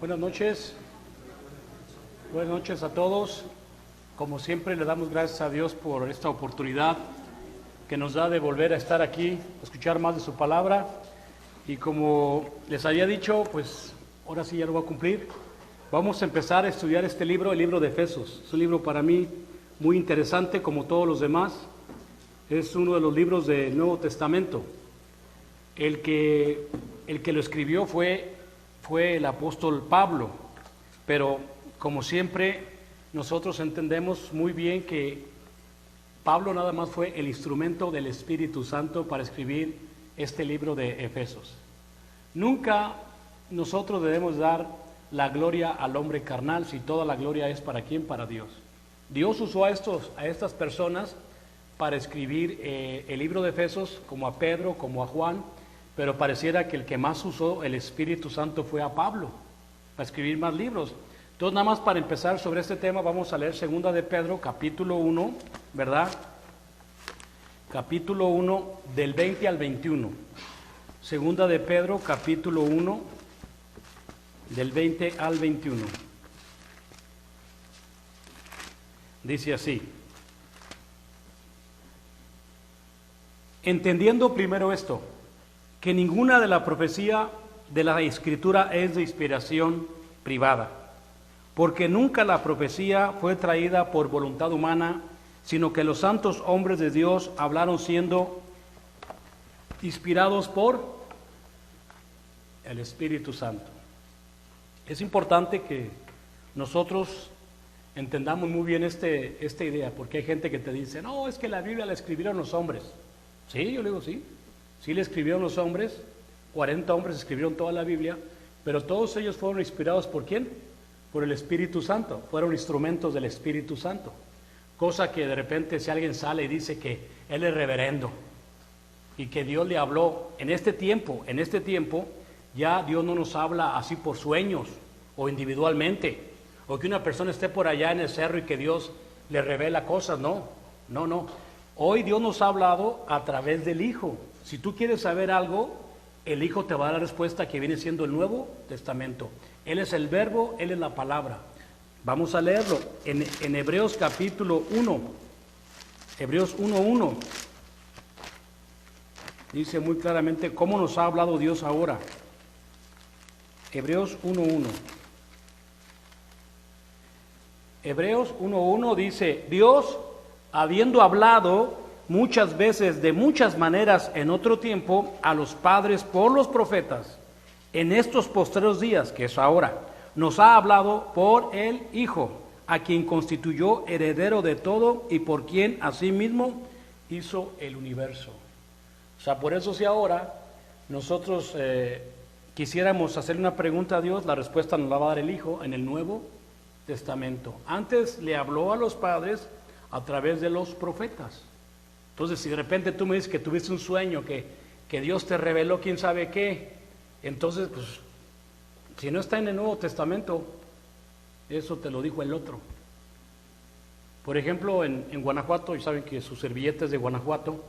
Buenas noches. Buenas noches a todos. Como siempre, le damos gracias a Dios por esta oportunidad que nos da de volver a estar aquí, a escuchar más de su palabra. Y como les había dicho, pues ahora sí ya lo voy a cumplir. Vamos a empezar a estudiar este libro, el libro de Efesios. Es un libro para mí muy interesante, como todos los demás. Es uno de los libros del Nuevo Testamento. El que lo escribió fue el apóstol Pablo, pero como siempre nosotros entendemos muy bien que Pablo nada más fue el instrumento del Espíritu Santo para escribir este libro de Efesios. Nunca nosotros debemos dar la gloria al hombre carnal, si toda la gloria es para quién, para Dios. Dios usó a estas personas para escribir el libro de Efesios, como a Pedro, como a Juan, pero pareciera que el que más usó el Espíritu Santo fue a Pablo, para escribir más libros. Entonces, nada más para empezar sobre este tema, vamos a leer 2 de Pedro, capítulo 1, ¿verdad? Capítulo 1, del 20 al 21. 2 de Pedro, capítulo 1, del 20 al 21. Dice así: entendiendo primero esto, que ninguna de la profecía de la Escritura es de inspiración privada, porque nunca la profecía fue traída por voluntad humana, sino que los santos hombres de Dios hablaron siendo inspirados por el Espíritu Santo. Es importante que nosotros entendamos muy bien esta idea, porque hay gente que te dice, no, es que la Biblia la escribieron los hombres. Sí, yo le digo sí. Sí le escribieron los hombres, 40 hombres escribieron toda la Biblia, pero todos ellos fueron inspirados ¿por quién? Por el Espíritu Santo, fueron instrumentos del Espíritu Santo. Cosa que de repente si alguien sale y dice que él es reverendo y que Dios le habló en este tiempo, ya Dios no nos habla así por sueños o individualmente, o que una persona esté por allá en el cerro y que Dios le revela cosas, no. Hoy Dios nos ha hablado a través del Hijo. Si tú quieres saber algo, el Hijo te va a dar la respuesta que viene siendo el Nuevo Testamento. Él es el Verbo, Él es la palabra. Vamos a leerlo en Hebreos capítulo 1. Hebreos 1:1. Dice muy claramente cómo nos ha hablado Dios ahora. Hebreos 1:1. Hebreos 1:1 dice, Dios, habiendo hablado muchas veces, de muchas maneras en otro tiempo, a los padres por los profetas, en estos postreros días, que es ahora, nos ha hablado por el Hijo, a quien constituyó heredero de todo y por quien asimismo hizo el universo. O sea, por eso si ahora nosotros quisiéramos hacerle una pregunta a Dios, la respuesta nos la va a dar el Hijo en el Nuevo Testamento. Antes le habló a los padres a través de los profetas. Entonces, si de repente tú me dices que tuviste un sueño, que Dios te reveló quién sabe qué, entonces, pues, si no está en el Nuevo Testamento, eso te lo dijo el otro. Por ejemplo, en Guanajuato, y saben que su servilleta es de Guanajuato,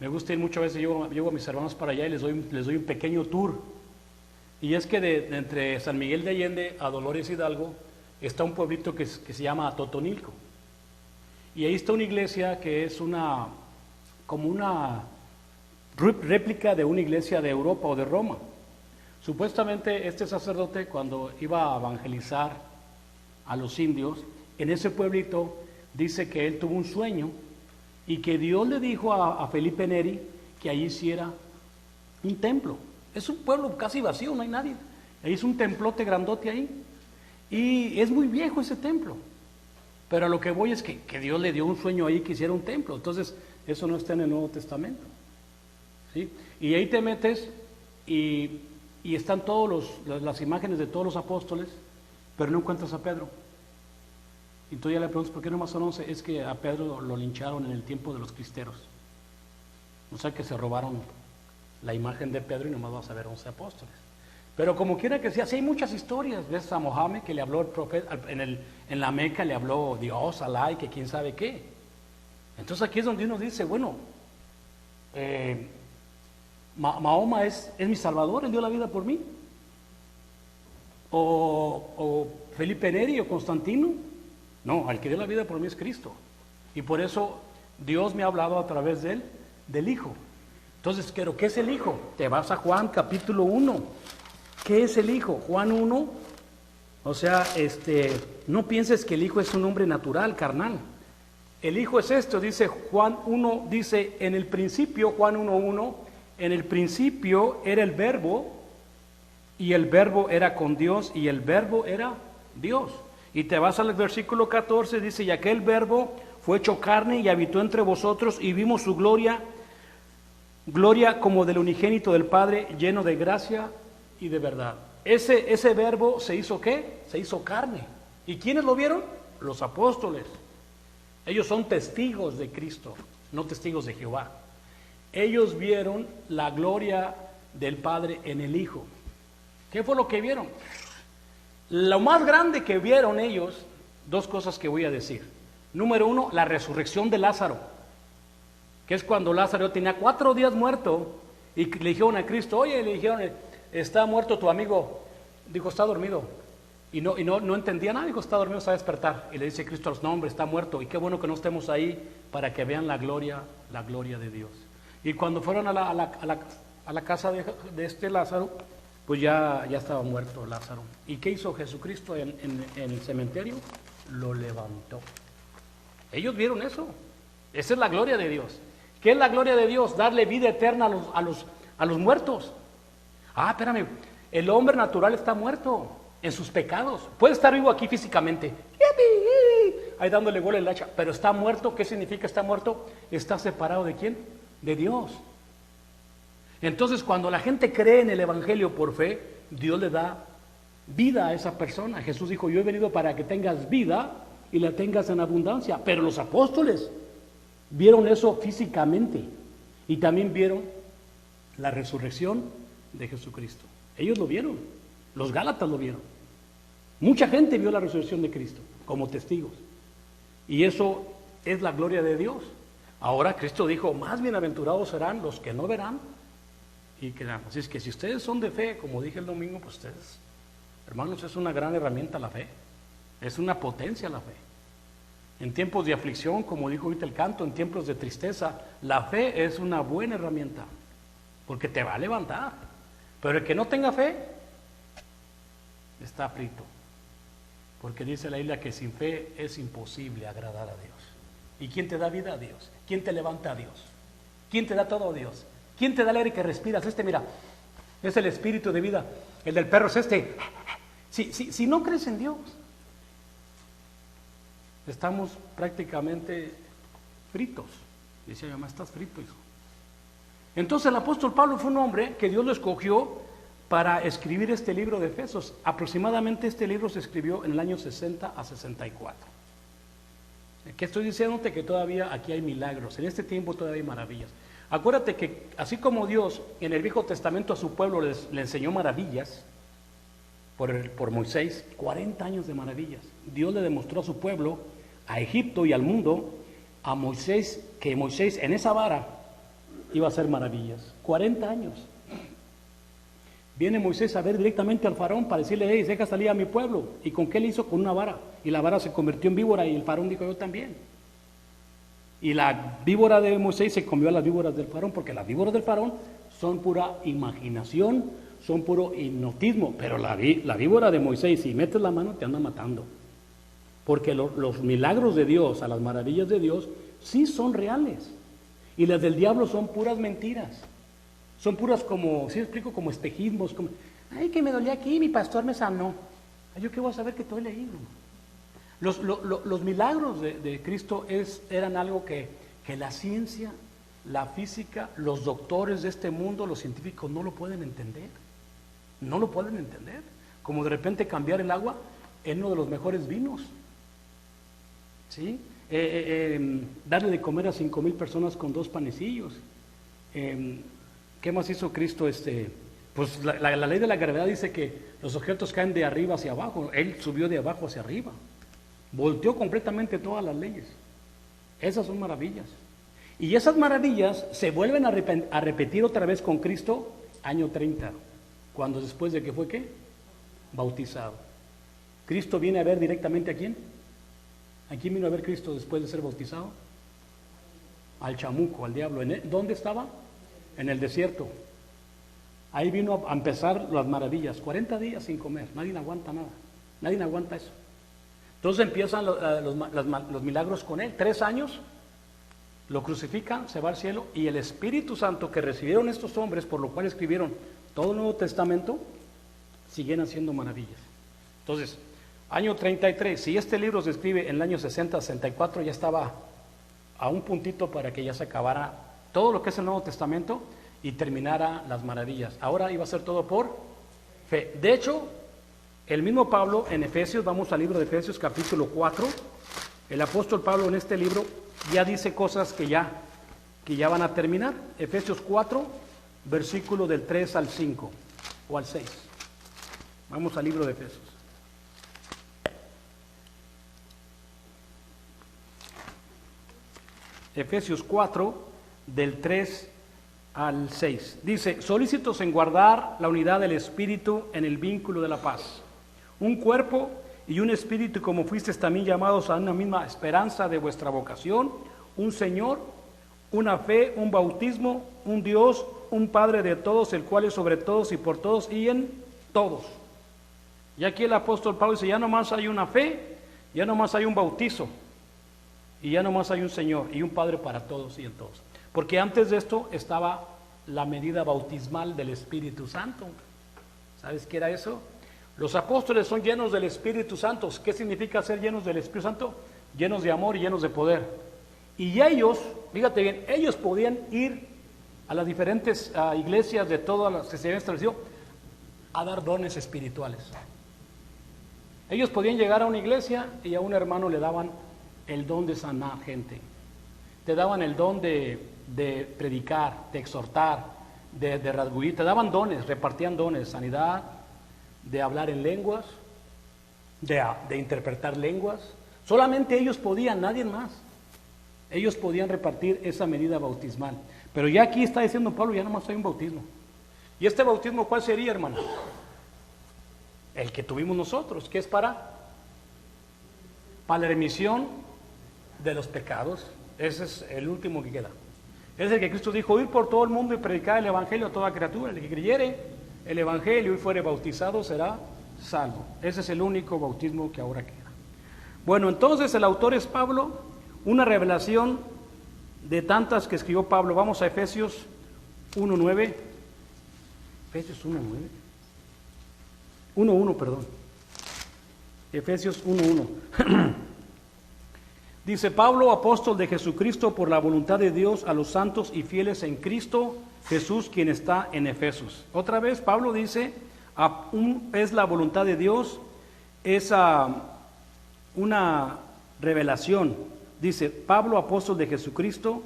me gusta ir muchas veces, llevo a mis hermanos para allá y les doy un pequeño tour. Y es que de entre San Miguel de Allende a Dolores Hidalgo está un pueblito que se llama Totonilco. Y ahí está una iglesia que es como una réplica de una iglesia de Europa o de Roma. Supuestamente este sacerdote, cuando iba a evangelizar a los indios, en ese pueblito dice que él tuvo un sueño y que Dios le dijo a Felipe Neri que allí hiciera un templo. Es un pueblo casi vacío, no hay nadie. Ahí es un templote grandote ahí. Y es muy viejo ese templo. Pero a lo que voy es que Dios le dio un sueño ahí que hiciera un templo. Entonces, eso no está en el Nuevo Testamento. ¿Sí? Y ahí te metes y están las imágenes de todos los apóstoles, pero no encuentras a Pedro. Y tú ya le preguntas, ¿por qué nomás son 11? Es que a Pedro lo lincharon en el tiempo de los cristeros. O sea que se robaron la imagen de Pedro y nomás vas a ver 11 apóstoles. Pero como quiera que sea, sí hay muchas historias. Ves a Mohammed que le habló el profeta, en la Meca le habló Dios, Alá y que quién sabe qué. Entonces aquí es donde uno dice, bueno, Mahoma es mi salvador, él dio la vida por mí. o Felipe Neri o Constantino. No, al que dio la vida por mí es Cristo. Y por eso Dios me ha hablado a través de él, del Hijo. Entonces, ¿pero qué es el Hijo? Te vas a Juan capítulo 1. ¿Qué es el Hijo? Juan 1. O sea, no pienses que el Hijo es un hombre natural, carnal. El Hijo es esto, dice Juan 1, dice en el principio, Juan 1:1, en el principio era el Verbo, y el Verbo era con Dios, y el Verbo era Dios. Y te vas al versículo 14, dice, y aquel Verbo fue hecho carne y habitó entre vosotros, y vimos su gloria, gloria como del unigénito del Padre, lleno de gracia y de verdad. Ese Verbo se hizo ¿qué? Se hizo carne. ¿Y quiénes lo vieron? Los apóstoles. Ellos son testigos de Cristo, no testigos de Jehová. Ellos vieron la gloria del Padre en el Hijo. ¿Qué fue lo que vieron? Lo más grande que vieron ellos, dos cosas que voy a decir. Número 1, la resurrección de Lázaro, que es cuando Lázaro tenía 4 días muerto y le dijeron a Cristo, oye, le dijeron, está muerto tu amigo. Dijo, está dormido. Y no entendía nada, dijo, está dormido, se va a despertar. Y le dice Cristo a los nombres, está muerto. Y qué bueno que no estemos ahí para que vean la gloria de Dios. Y cuando fueron a la casa de este Lázaro, pues ya estaba muerto Lázaro. ¿Y qué hizo Jesucristo en el cementerio? Lo levantó. Ellos vieron eso. Esa es la gloria de Dios. ¿Qué es la gloria de Dios? Darle vida eterna a los muertos. Ah, espérame, el hombre natural está muerto en sus pecados. Puede estar vivo aquí físicamente, ahí dándole gol el hacha, pero está muerto. ¿Qué significa está muerto? Está separado ¿de quién? De Dios. Entonces, cuando la gente cree en el Evangelio por fe, Dios le da vida a esa persona. Jesús dijo, yo he venido para que tengas vida y la tengas en abundancia. Pero los apóstoles vieron eso físicamente y también vieron la resurrección de Jesucristo. Ellos lo vieron, los Gálatas lo vieron. Mucha gente vio la resurrección de Cristo como testigos. Y eso es la gloria de Dios. Ahora Cristo dijo, más bienaventurados serán los que no verán y creerán. Así es que si ustedes son de fe, como dije el domingo, pues ustedes, hermanos, es una gran herramienta la fe. Es una potencia la fe. En tiempos de aflicción, como dijo ahorita el canto, en tiempos de tristeza, la fe es una buena herramienta, porque te va a levantar. Pero el que no tenga fe, está frito. Porque dice la Biblia que sin fe es imposible agradar a Dios. ¿Y quién te da vida? A Dios. ¿Quién te levanta? A Dios. ¿Quién te da todo? A Dios. ¿Quién te da el aire que respiras? Mira, es el espíritu de vida. El del perro es Si no crees en Dios, estamos prácticamente fritos. Dice mi mamá, estás frito, hijo. Entonces el apóstol Pablo fue un hombre que Dios lo escogió para escribir este libro de Efesios. Aproximadamente este libro se escribió en el año 60 a 64. ¿Qué estoy diciéndote? Que todavía aquí hay milagros. En este tiempo todavía hay maravillas. Acuérdate que así como Dios en el Viejo Testamento a su pueblo le enseñó maravillas por Moisés, 40 años de maravillas. Dios le demostró a su pueblo, a Egipto y al mundo, a Moisés, que Moisés en esa vara iba a hacer maravillas. 40 años. Viene Moisés a ver directamente al faraón para decirle, hey, deja salir a mi pueblo. ¿Y con qué le hizo? Con una vara. Y la vara se convirtió en víbora y el faraón dijo, yo también. Y la víbora de Moisés se comió a las víboras del faraón, porque las víboras del faraón son pura imaginación, son puro hipnotismo. Pero la víbora de Moisés, si metes la mano, te anda matando. Porque los milagros de Dios, a las maravillas de Dios, sí son reales. Y las del diablo son puras mentiras. Son puras como, ¿sí me explico? Como espejismos. Como, ay, que me dolía aquí, mi pastor me sanó. Ay, yo qué voy a saber que estoy leído. Los milagros de Cristo eran algo que la ciencia, la física, los doctores de este mundo, los científicos no lo pueden entender. No lo pueden entender. Como de repente cambiar el agua en uno de los mejores vinos. ¿Sí? Darle de comer a 5,000 personas con 2 panecillos. ¿Qué más hizo Cristo? Pues la ley de la gravedad dice que los objetos caen de arriba hacia abajo. Él subió de abajo hacia arriba. Volteó completamente todas las leyes. Esas son maravillas. Y esas maravillas se vuelven a repetir otra vez con Cristo año 30. Cuando después de que fue ¿qué? bautizado. ¿Cristo viene a ver directamente a quién? ¿A quién vino a ver Cristo después de ser bautizado? Al chamuco, al diablo. ¿Dónde estaba? En el desierto. Ahí vino a empezar las maravillas. 40 días sin comer. Nadie aguanta nada. Nadie aguanta eso. Entonces empiezan los milagros con él. 3 años. Lo crucifican, se va al cielo. Y el Espíritu Santo que recibieron estos hombres, por lo cual escribieron todo el Nuevo Testamento, siguen haciendo maravillas. Entonces, año 33. Si este libro se escribe en el año 60, 64, ya estaba a un puntito para que ya se acabara todo lo que es el Nuevo Testamento y terminara las maravillas. Ahora iba a ser todo por fe. De hecho, el mismo Pablo en Efesios, vamos al libro de Efesios capítulo 4, el apóstol Pablo en este libro ya dice cosas que ya van a terminar. Efesios 4, versículo del 3 al 5 o al 6. Vamos al libro de Efesios. Efesios 4, del 3 al 6. Dice, solícitos en guardar la unidad del Espíritu en el vínculo de la paz. Un cuerpo y un espíritu, como fuisteis también llamados a una misma esperanza de vuestra vocación, un Señor, una fe, un bautismo, un Dios, un Padre de todos, el cual es sobre todos y por todos y en todos. Y aquí el apóstol Pablo dice, ya nomás hay una fe, ya nomás hay un bautizo, y ya nomás hay un Señor y un Padre para todos y en todos. Porque antes de esto estaba la medida bautismal del Espíritu Santo. ¿Sabes qué era eso? Los apóstoles son llenos del Espíritu Santo. ¿Qué significa ser llenos del Espíritu Santo? Llenos de amor y llenos de poder. Y ellos, fíjate bien, ellos podían ir a las diferentes iglesias de todas las que se habían establecido a dar dones espirituales. Ellos podían llegar a una iglesia y a un hermano le daban el don de sanar gente. Te daban el don de predicar, de exhortar, de rasguñir. Te daban dones, repartían dones, sanidad, de hablar en lenguas, de interpretar lenguas. Solamente ellos podían, nadie más. Ellos podían repartir esa medida bautismal. Pero ya aquí está diciendo Pablo, ya nomás hay un bautismo. ¿Y este bautismo cuál sería, hermano? El que tuvimos nosotros, que es para la remisión de los pecados. Ese es el último que queda. Es el que Cristo dijo, ir por todo el mundo y predicar el Evangelio a toda criatura. El que creyere el Evangelio y fuere bautizado será salvo. Ese es el único bautismo que ahora queda. Bueno, entonces el autor es Pablo, una revelación de tantas que escribió Pablo. Vamos a Efesios 1:9. Efesios 1:9. 1:1, perdón. Efesios 1:1. Dice, Pablo, apóstol de Jesucristo por la voluntad de Dios a los santos y fieles en Cristo Jesús, quien está en Efesos. Otra vez Pablo dice, es la voluntad de Dios, es una revelación. Dice, Pablo, apóstol de Jesucristo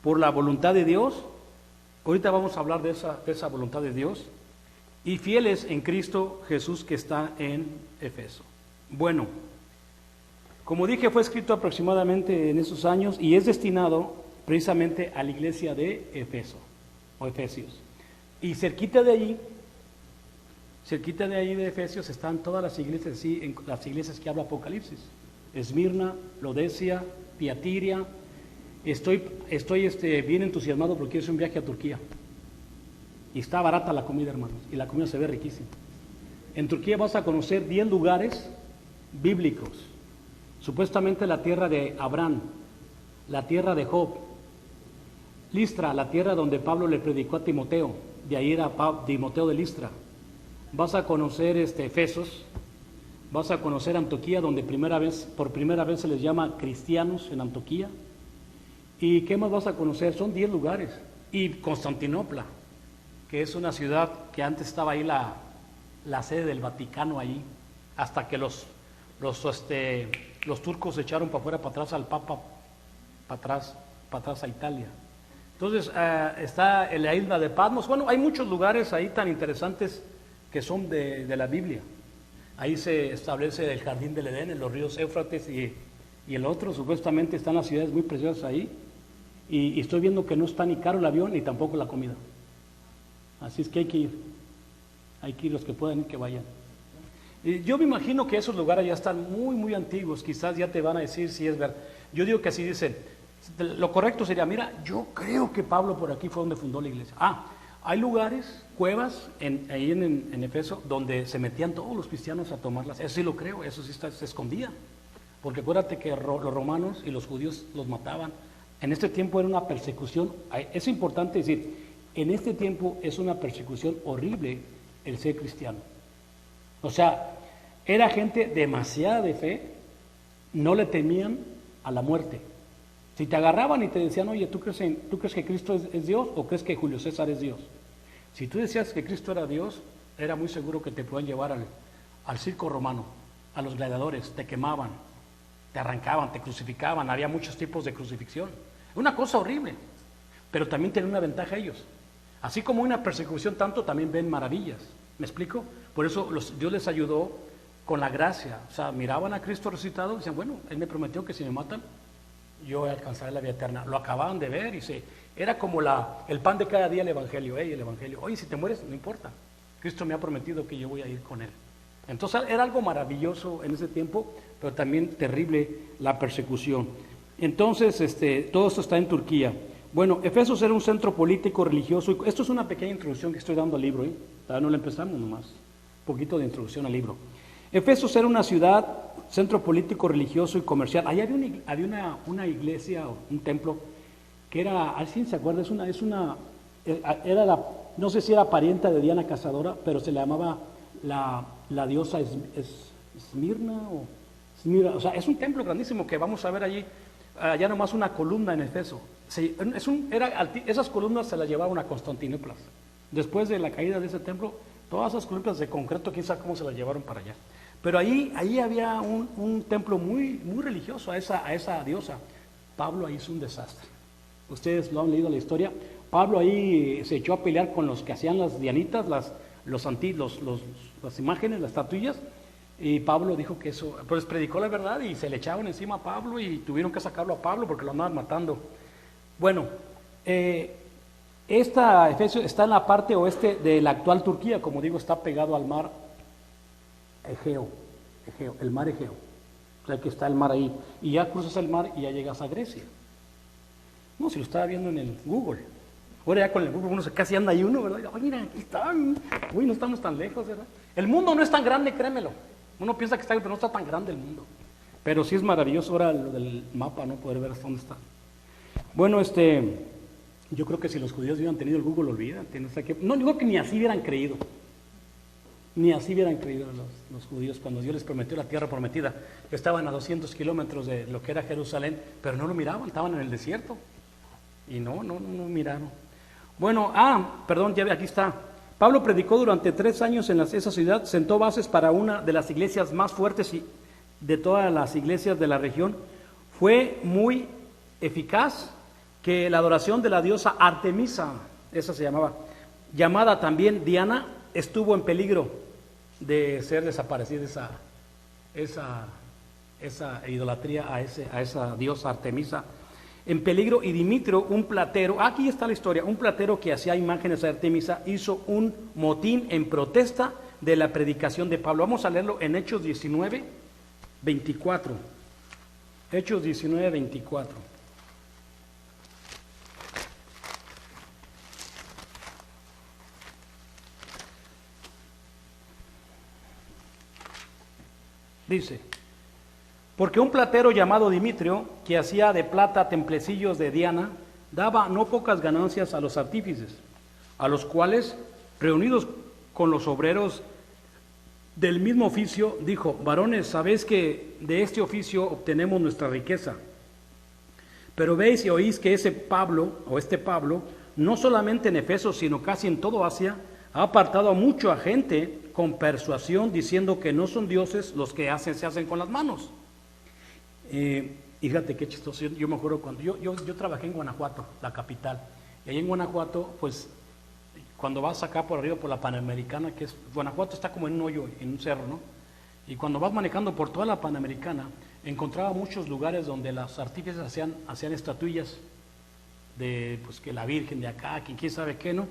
por la voluntad de Dios. Ahorita vamos a hablar de esa voluntad de Dios. Y fieles en Cristo Jesús, que está en Efeso. Bueno, como dije, fue escrito aproximadamente en esos años y es destinado precisamente a la iglesia de Efeso o Efesios. Y cerquita de allí de Efesios están todas las iglesias, sí, las iglesias que habla Apocalipsis. Esmirna, Laodicea, Tiatira. Estoy bien entusiasmado porque es un viaje a Turquía. Y está barata la comida, hermanos, y la comida se ve riquísima. En Turquía vas a conocer 10 lugares bíblicos. Supuestamente la tierra de Abraham, la tierra de Job, Listra, la tierra donde Pablo le predicó a Timoteo, de ahí era Timoteo de Listra. Vas a conocer Efesos, vas a conocer Antioquía, donde por primera vez se les llama cristianos en Antioquía. ¿Y qué más vas a conocer? Son 10 lugares. Y Constantinopla, que es una ciudad que antes estaba ahí la sede del Vaticano ahí, hasta que los turcos se echaron para afuera, para atrás al Papa, para atrás a Italia. Entonces está en la isla de Patmos. Bueno, hay muchos lugares ahí tan interesantes que son de la Biblia. Ahí se establece el jardín del Edén, en los ríos Éufrates y el otro. Supuestamente están las ciudades muy preciosas ahí. Y estoy viendo que no está ni caro el avión ni tampoco la comida. Así es que hay que ir. Hay que ir, los que puedan ir, que vayan. Y yo me imagino que esos lugares ya están muy, muy antiguos, quizás ya te van a decir si es verdad. Yo digo que así dicen, lo correcto sería, mira, yo creo que Pablo por aquí fue donde fundó la iglesia. Hay lugares, cuevas, ahí en Efeso, donde se metían todos los cristianos a tomarlas. Eso sí lo creo, eso sí se escondía. Porque acuérdate que los romanos y los judíos los mataban. En este tiempo era una persecución, es importante decir, en este tiempo es una persecución horrible el ser cristiano. O sea, era gente demasiada de fe, no le temían a la muerte. Si te agarraban y te decían, oye, ¿tú crees que Cristo es Dios o crees que Julio César es Dios? Si tú decías que Cristo era Dios, era muy seguro que te pueden llevar al circo romano, a los gladiadores, te quemaban, te arrancaban, te crucificaban, había muchos tipos de crucifixión. Una cosa horrible, pero también tienen una ventaja ellos. Así como una persecución tanto, también ven maravillas. ¿Me explico? Por eso Dios les ayudó con la gracia. O sea, miraban a Cristo resucitado y decían, bueno, Él me prometió que si me matan, yo alcanzaré la vida eterna. Lo acababan de ver y era como el pan de cada día el Evangelio. El Evangelio, oye, si te mueres, no importa. Cristo me ha prometido que yo voy a ir con Él. Entonces era algo maravilloso en ese tiempo, pero también terrible la persecución. Entonces, todo esto está en Turquía. Bueno, Efesos era un centro político, religioso. Esto es una pequeña introducción que estoy dando al libro, todavía no lo empezamos nomás. Un poquito de introducción al libro. Efesos era una ciudad, centro político, religioso y comercial. Ahí había una iglesia, un templo, que era, ¿alguien se acuerda? No sé si era parienta de Diana Cazadora, pero se le llamaba la diosa Esmirna o Esmira. O sea, es un templo grandísimo que vamos a ver allí, ya nomás una columna en Efeso. Esas columnas se las llevaron a Constantinopla. Después de la caída de ese templo, todas esas columnas de concreto, quién sabe cómo se las llevaron para allá. Pero ahí había un templo muy, muy religioso a esa diosa. Pablo ahí hizo un desastre. Ustedes lo han leído la historia. Pablo ahí se echó a pelear con los que hacían las dianitas, las imágenes, las estatuillas. Y Pablo dijo que eso, pues predicó la verdad y se le echaron encima a Pablo y tuvieron que sacarlo a Pablo porque lo andaban matando. Bueno, Efesios está en la parte oeste de la actual Turquía, como digo, está pegado al mar Egeo, el mar Egeo. O sea, que está el mar ahí. Y ya cruzas el mar y ya llegas a Grecia. No, si lo estaba viendo en el Google. Ahora ya con el Google uno casi anda ahí uno, ¿verdad? Ay, mira, aquí están. Uy, no estamos tan lejos, ¿verdad? El mundo no es tan grande, créemelo. Uno piensa que está, pero no está tan grande el mundo. Pero sí es maravilloso ahora lo del mapa, ¿no? Poder ver hasta dónde está. Bueno, yo creo que si los judíos hubieran tenido el Google, olvídate. No, digo que ni así hubieran creído. Ni así hubieran creído los judíos cuando Dios les prometió la tierra prometida. Estaban a 200 kilómetros de lo que era Jerusalén, pero no lo miraban, estaban en el desierto. Y no miraron. Bueno, perdón, ya aquí está. Pablo predicó durante 3 años en esa ciudad, sentó bases para una de las iglesias más fuertes de todas las iglesias de la región. Fue muy eficaz que la adoración de la diosa Artemisa, esa se llamaba, llamada también Diana, estuvo en peligro de ser desaparecida esa idolatría a esa diosa Artemisa. En peligro, y Dimitrio, un platero, aquí está la historia, un platero que hacía imágenes a Artemisa, hizo un motín en protesta de la predicación de Pablo. Vamos a leerlo en Hechos 19, 24. Hechos 19, 24. Dice, porque un platero llamado Dimitrio, que hacía de plata templecillos de Diana, daba no pocas ganancias a los artífices, a los cuales, reunidos con los obreros del mismo oficio, dijo, varones, sabéis que de este oficio obtenemos nuestra riqueza. Pero veis y oís que este Pablo, no solamente en Efeso, sino casi en todo Asia, ha apartado a mucha gente con persuasión, diciendo que no son dioses los que se hacen con las manos. Y fíjate qué chistoso, yo me acuerdo cuando yo trabajé en Guanajuato, la capital, y ahí en Guanajuato, pues, cuando vas acá por arriba por la Panamericana, Guanajuato está como en un hoyo, en un cerro, ¿no? Y cuando vas manejando por toda la Panamericana, encontraba muchos lugares donde los artífices hacían estatuillas de, pues, que la Virgen de acá, que quién sabe qué, ¿no?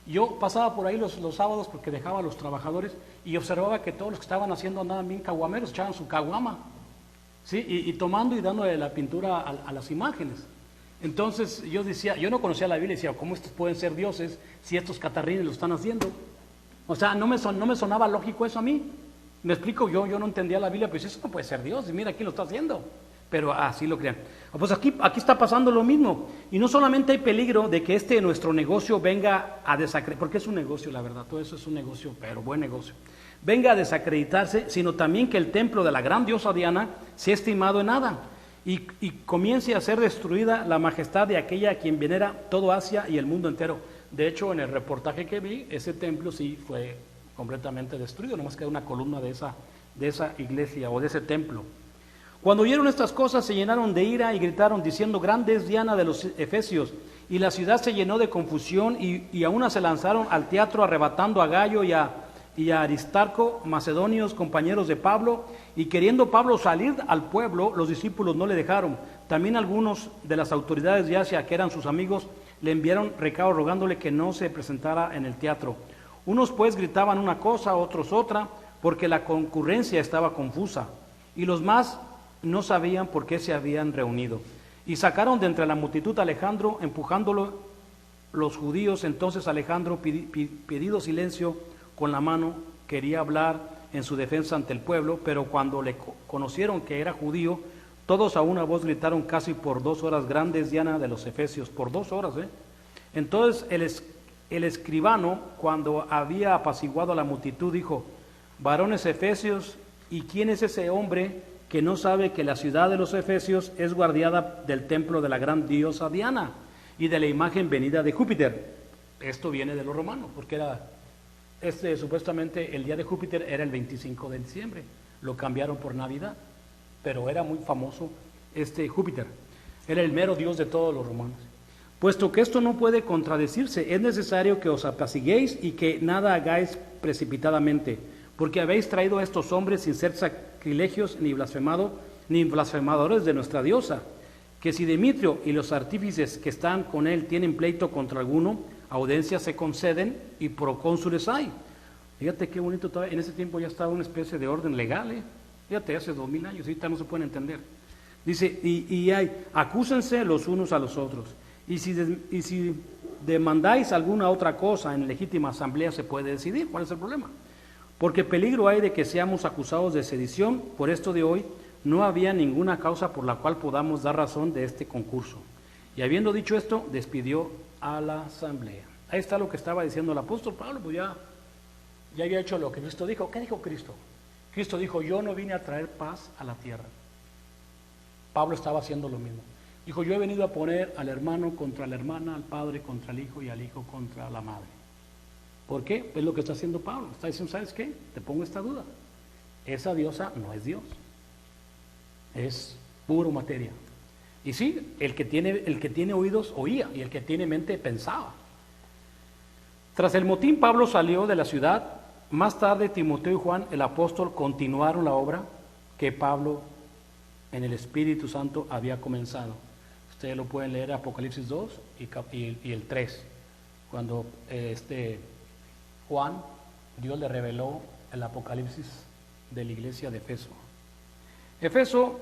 Yo pasaba por ahí los sábados porque dejaba a los trabajadores y observaba que todos los que estaban haciendo andaban bien caguameros, echaban su caguama, ¿sí? Y tomando y dándole la pintura a las imágenes. Entonces yo decía, yo no conocía la Biblia y decía, ¿cómo estos pueden ser dioses si estos catarrines lo están haciendo? O sea, no me sonaba lógico eso a mí. Me explico, yo no entendía la Biblia, pues eso no puede ser Dios, y mira quién lo está haciendo. Pero así lo crean. Pues aquí está pasando lo mismo. Y no solamente hay peligro de que nuestro negocio venga a desacreditarse, porque es un negocio, la verdad, todo eso es un negocio, pero buen negocio. Venga a desacreditarse, sino también que el templo de la gran diosa Diana sea estimado en nada y comience a ser destruida la majestad de aquella a quien venera todo Asia y el mundo entero. De hecho, en el reportaje que vi, ese templo sí fue completamente destruido, nomás queda una columna de esa iglesia o de ese templo. Cuando oyeron estas cosas se llenaron de ira y gritaron diciendo, grande es Diana de los Efesios, y la ciudad se llenó de confusión y a una se lanzaron al teatro arrebatando a Gallo y a Aristarco, macedonios, compañeros de Pablo, y queriendo Pablo salir al pueblo, los discípulos no le dejaron. También algunos de las autoridades de Asia, que eran sus amigos, le enviaron recado rogándole que no se presentara en el teatro. Unos pues gritaban una cosa, otros otra, porque la concurrencia estaba confusa, y los más no sabían por qué se habían reunido. Y sacaron de entre la multitud a Alejandro, empujándolo los judíos. Entonces Alejandro, pedido silencio con la mano, quería hablar en su defensa ante el pueblo, pero cuando le conocieron que era judío, todos a una voz gritaron casi por 2 horas, grande es Diana de los Efesios, por 2 horas, Entonces el escribano, cuando había apaciguado a la multitud, dijo, varones efesios, ¿y quién es ese hombre que no sabe que la ciudad de los Efesios es guardiada del templo de la gran diosa Diana y de la imagen venida de Júpiter? Esto viene de los romanos, porque supuestamente el día de Júpiter era el 25 de diciembre, lo cambiaron por Navidad, pero era muy famoso Júpiter, era el mero dios de todos los romanos. Puesto que esto no puede contradecirse, es necesario que os apaciguéis y que nada hagáis precipitadamente, porque habéis traído a estos hombres sin ser sacrilegios ni blasfemadores de nuestra diosa, que si Demetrio y los artífices que están con él tienen pleito contra alguno, audiencias se conceden y procónsules hay. Fíjate qué bonito, todavía en ese tiempo ya estaba una especie de orden legal, Fíjate, hace 2000 años, ahorita no se pueden entender. Dice, acúsense los unos a los otros, y si demandáis alguna otra cosa en legítima asamblea se puede decidir. ¿Cuál es el problema? Porque peligro hay de que seamos acusados de sedición. Por esto de hoy no había ninguna causa por la cual podamos dar razón de este concurso. Y habiendo dicho esto, despidió a la asamblea. Ahí está lo que estaba diciendo el apóstol Pablo, pues ya había hecho lo que Cristo dijo. ¿Qué dijo Cristo? Cristo dijo, yo no vine a traer paz a la tierra. Pablo estaba haciendo lo mismo. Dijo, yo he venido a poner al hermano contra la hermana, al padre contra el hijo y al hijo contra la madre. ¿Por qué? Es lo que está haciendo Pablo. Está diciendo, ¿sabes qué? Te pongo esta duda. Esa diosa no es Dios. Es puro materia. Y sí, el que tiene oídos oía, y el que tiene mente pensaba. Tras el motín, Pablo salió de la ciudad. Más tarde, Timoteo y Juan, el apóstol, continuaron la obra que Pablo, en el Espíritu Santo, había comenzado. Ustedes lo pueden leer, Apocalipsis 2 y el 3, cuando Juan, Dios le reveló el Apocalipsis de la iglesia de Efeso. Efeso,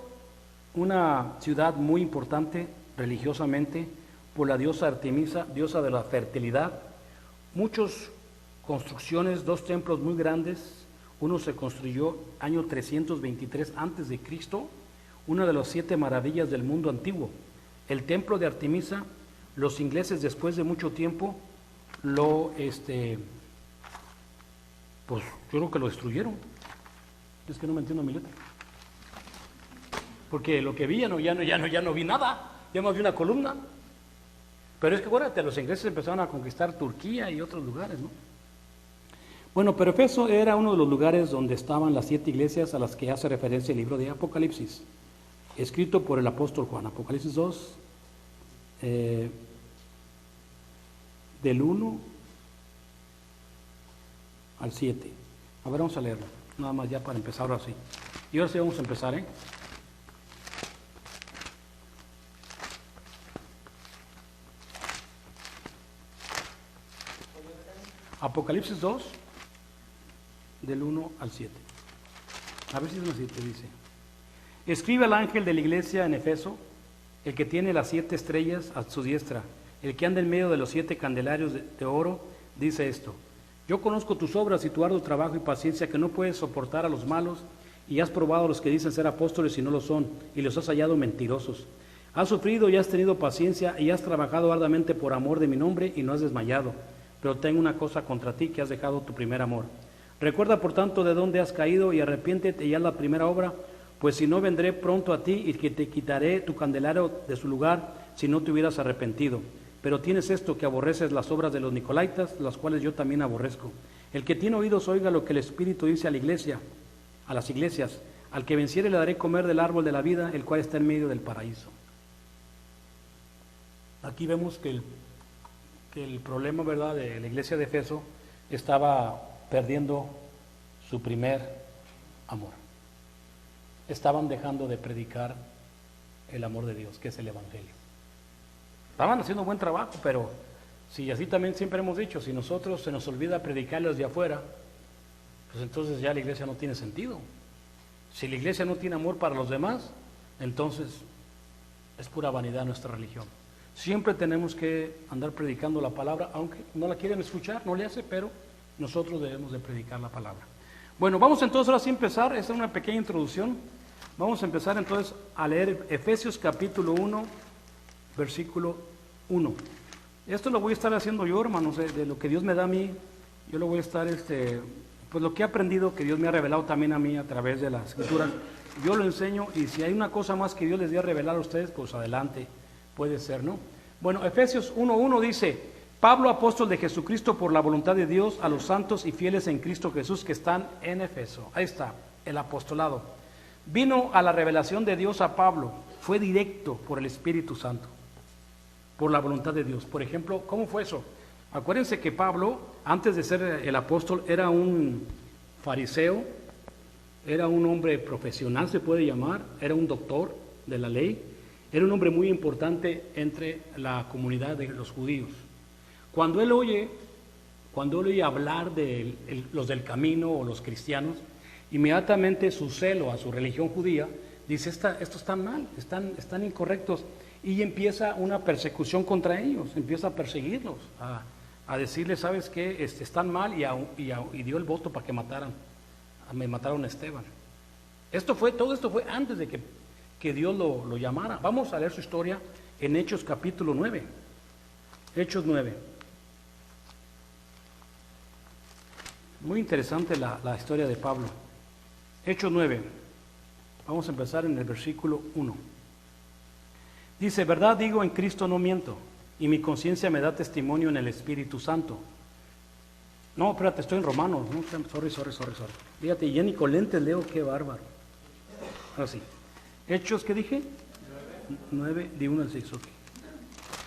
una ciudad muy importante religiosamente por la diosa Artemisa, diosa de la fertilidad. Muchas construcciones, 2 templos muy grandes. Uno se construyó año 323 antes de Cristo, una de las 7 maravillas del mundo antiguo. El templo de Artemisa, los ingleses después de mucho tiempo pues yo creo que lo destruyeron. Es que no me entiendo mi letra. Porque lo que vi ya no vi nada, ya no vi una columna. Pero es que acuérdate, los ingleses empezaron a conquistar Turquía y otros lugares, ¿no? Bueno, pero Efeso era uno de los lugares donde estaban las 7 iglesias a las que hace referencia el libro de Apocalipsis, escrito por el apóstol Juan. Apocalipsis 2, del 1 al 7. A ver, vamos a leerlo, nada más ya para empezar ahora sí. Y ahora sí vamos a empezar, Apocalipsis 2, del 1 al 7. A ver si es el 7, dice. Escribe al ángel de la iglesia en Efeso, el que tiene las 7 estrellas a su diestra, el que anda en medio de los 7 candelarios de oro, dice esto: yo conozco tus obras y tu arduo trabajo y paciencia, que no puedes soportar a los malos, y has probado a los que dicen ser apóstoles y no lo son, y los has hallado mentirosos. Has sufrido y has tenido paciencia, y has trabajado arduamente por amor de mi nombre, y no has desmayado. Pero tengo una cosa contra ti, que has dejado tu primer amor. Recuerda, por tanto, de dónde has caído, y arrepiéntete y haz la primera obra, pues si no, vendré pronto a ti, y que te quitaré tu candelario de su lugar, si no te hubieras arrepentido. Pero tienes esto, que aborreces las obras de los nicolaitas, las cuales yo también aborrezco. El que tiene oídos, oiga lo que el Espíritu dice a la iglesia, a las iglesias. Al que venciere le daré comer del árbol de la vida, el cual está en medio del paraíso. Aquí vemos que el problema, ¿verdad?, de la iglesia de Efeso estaba perdiendo su primer amor. Estaban dejando de predicar el amor de Dios, que es el Evangelio. Estaban haciendo un buen trabajo, pero si así también siempre hemos dicho, si nosotros se nos olvida predicarles de afuera, pues entonces ya la iglesia no tiene sentido. Si la iglesia no tiene amor para los demás, entonces es pura vanidad nuestra religión. Siempre tenemos que andar predicando la palabra, aunque no la quieren escuchar, no le hace, pero nosotros debemos de predicar la palabra. Bueno, vamos entonces ahora sí a empezar. Esta es una pequeña introducción. Vamos a empezar entonces a leer Efesios capítulo 1, versículo 1. Esto lo voy a estar haciendo yo, hermanos, de lo que Dios me da a mí. Yo lo voy a estar, pues lo que he aprendido, que Dios me ha revelado también a mí a través de las escrituras, yo lo enseño, y si hay una cosa más que Dios les dé a revelar a ustedes, pues adelante, puede ser, ¿no? Bueno, Efesios 1:1 dice: Pablo, apóstol de Jesucristo por la voluntad de Dios, a los santos y fieles en Cristo Jesús que están en Efeso. Ahí está, el apostolado. Vino a la revelación de Dios a Pablo, fue directo por el Espíritu Santo, por la voluntad de Dios. Por ejemplo, ¿cómo fue eso? Acuérdense que Pablo, antes de ser el apóstol, era un fariseo, era un hombre profesional, se puede llamar, era un doctor de la ley, era un hombre muy importante entre la comunidad de los judíos. Cuando él oye hablar de los del camino o los cristianos, inmediatamente su celo a su religión judía dice: estos están mal, están incorrectos, y empieza una persecución contra ellos, empieza a perseguirlos, a decirles: ¿sabes qué? Están mal, y dio el voto para que mataran a Esteban. Todo esto fue antes de que Dios lo llamara. Vamos a leer su historia en Hechos capítulo 9. Hechos 9. Muy interesante la historia de Pablo. Hechos 9. Vamos a empezar en el versículo 1. Dice: verdad digo, en Cristo no miento, y mi conciencia me da testimonio en el Espíritu Santo. No, espérate, estoy en Romanos. No, sorry. Fíjate, y ya ni con lentes leo, qué bárbaro. Así. Hechos, ¿qué dije? 9, de 1 al 6. Okay.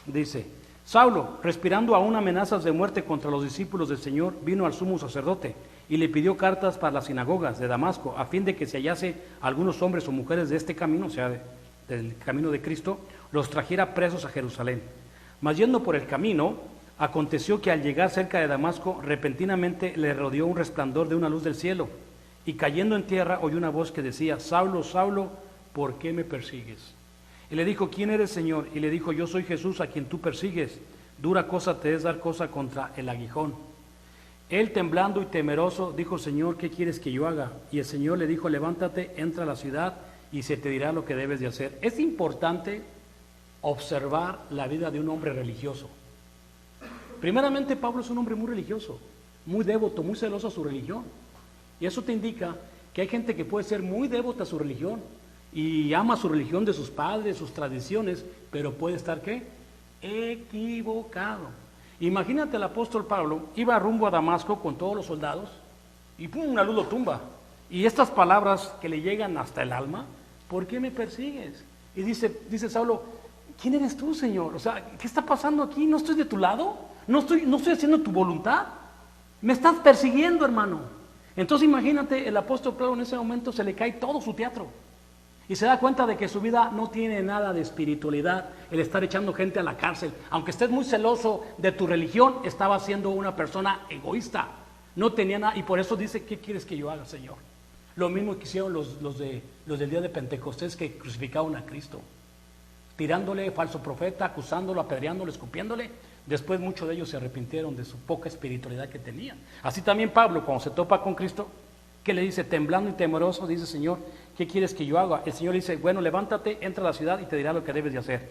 Dice: Saulo, respirando aún amenazas de muerte contra los discípulos del Señor, vino al sumo sacerdote y le pidió cartas para las sinagogas de Damasco, a fin de que se hallase algunos hombres o mujeres de este camino, o sea, del camino de Cristo, los trajera presos a Jerusalén. Mas yendo por el camino, aconteció que al llegar cerca de Damasco, repentinamente le rodeó un resplandor de una luz del cielo, y cayendo en tierra oyó una voz que decía: Saulo, Saulo, ¿por qué me persigues? Y le dijo: ¿quién eres, Señor? Y le dijo: yo soy Jesús, a quien tú persigues. Dura cosa te es dar cosa contra el aguijón. Él, temblando y temeroso, dijo: Señor, ¿qué quieres que yo haga? Y el Señor le dijo: levántate, entra a la ciudad y se te dirá lo que debes de hacer. Es importante observar la vida de un hombre religioso. Primeramente, Pablo es un hombre muy religioso, muy devoto, muy celoso a su religión. Y eso te indica que hay gente que puede ser muy devota a su religión y ama su religión de sus padres, sus tradiciones, pero puede estar, ¿qué? Equivocado. Imagínate, el apóstol Pablo iba rumbo a Damasco con todos los soldados y ¡pum!, una luz lo tumba. Y estas palabras que le llegan hasta el alma: ¿por qué me persigues? Y dice Saulo: ¿quién eres tú, Señor? O sea, ¿qué está pasando aquí? ¿No estoy de tu lado? ¿No estoy haciendo tu voluntad? Me estás persiguiendo, hermano. Entonces imagínate, el apóstol Pablo en ese momento se le cae todo su teatro. Y se da cuenta de que su vida no tiene nada de espiritualidad, el estar echando gente a la cárcel. Aunque estés muy celoso de tu religión, estaba siendo una persona egoísta. No tenía nada, y por eso dice, ¿qué quieres que yo haga, Señor? Lo mismo que hicieron los del día de Pentecostés, que crucificaron a Cristo, tirándole falso profeta, acusándolo, apedreándolo, escupiéndole. Después muchos de ellos se arrepintieron de su poca espiritualidad que tenían. Así también Pablo, cuando se topa con Cristo, ¿qué le dice? Temblando y temeroso, dice, Señor, ¿qué quieres que yo haga? El Señor le dice, bueno, levántate, entra a la ciudad y te dirá lo que debes de hacer.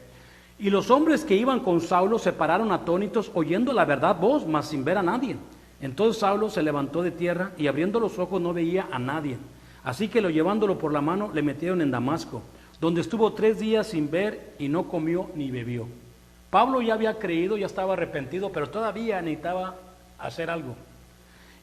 Y los hombres que iban con Saulo se pararon atónitos, oyendo la verdad voz, mas sin ver a nadie. Entonces Saulo se levantó de tierra y abriendo los ojos no veía a nadie. Así que llevándolo por la mano le metieron en Damasco, donde estuvo 3 días sin ver y no comió ni bebió. Pablo ya había creído, ya estaba arrepentido, pero todavía necesitaba hacer algo.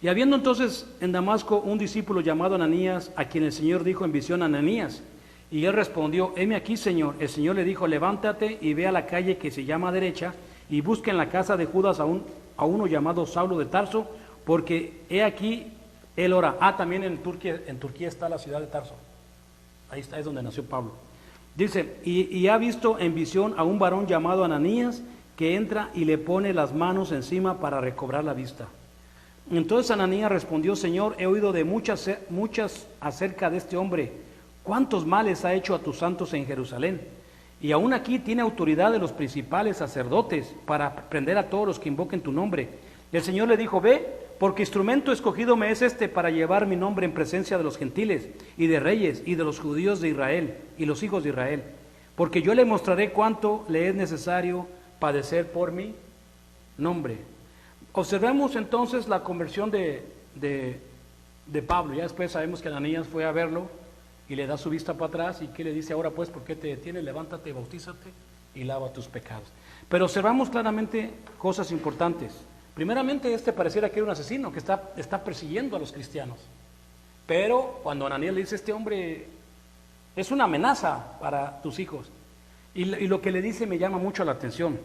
Y habiendo entonces en Damasco un discípulo llamado Ananías, a quien el Señor dijo en visión, Ananías, y él respondió, heme aquí, Señor. El Señor le dijo, levántate y ve a la calle que se llama Derecha, y busca en la casa de Judas a uno llamado Saulo de Tarso, porque he aquí, él ora. También en Turquía está la ciudad de Tarso. Ahí está, es donde nació Pablo. Dice, y ha visto en visión a un varón llamado Ananías, que entra y le pone las manos encima para recobrar la vista. Entonces Ananías respondió, Señor, he oído de muchas acerca de este hombre. ¿Cuántos males ha hecho a tus santos en Jerusalén? Y aún aquí tiene autoridad de los principales sacerdotes para prender a todos los que invoquen tu nombre. Y el Señor le dijo, ve, porque instrumento escogido me es este para llevar mi nombre en presencia de los gentiles y de reyes y de los judíos de Israel y los hijos de Israel. Porque yo le mostraré cuánto le es necesario padecer por mi nombre. Observemos entonces la conversión de Pablo. Ya después sabemos que Ananías fue a verlo y le da su vista para atrás. ¿Y qué le dice ahora? Pues, ¿por qué te detienes? Levántate, bautízate y lava tus pecados. Pero observamos claramente cosas importantes. Primeramente, pareciera que era un asesino que está persiguiendo a los cristianos. Pero cuando Ananías le dice, este hombre es una amenaza para tus hijos. Y lo que le dice me llama mucho la atención.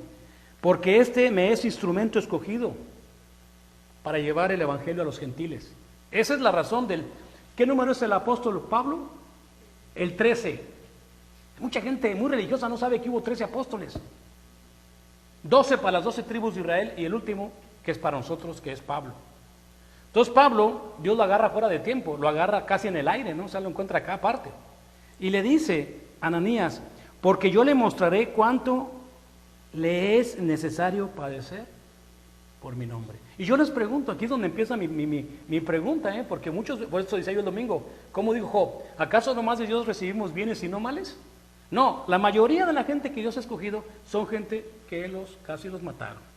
Porque me es instrumento escogido para llevar el evangelio a los gentiles. Esa es la razón ¿Qué número es el apóstol Pablo? El 13. Mucha gente muy religiosa no sabe que hubo 13 apóstoles. 12 para las 12 tribus de Israel y el último que es para nosotros, que es Pablo. Entonces Pablo, Dios lo agarra fuera de tiempo, lo agarra casi en el aire, ¿no? O sea, lo encuentra acá aparte. Y le dice a Ananías, porque yo le mostraré cuánto le es necesario padecer por mi nombre. Y yo les pregunto, aquí es donde empieza mi pregunta, porque muchos, por eso decía yo el domingo, ¿cómo dijo Job? ¿Acaso nomás de Dios recibimos bienes y no males? No, la mayoría de la gente que Dios ha escogido son gente que casi los mataron.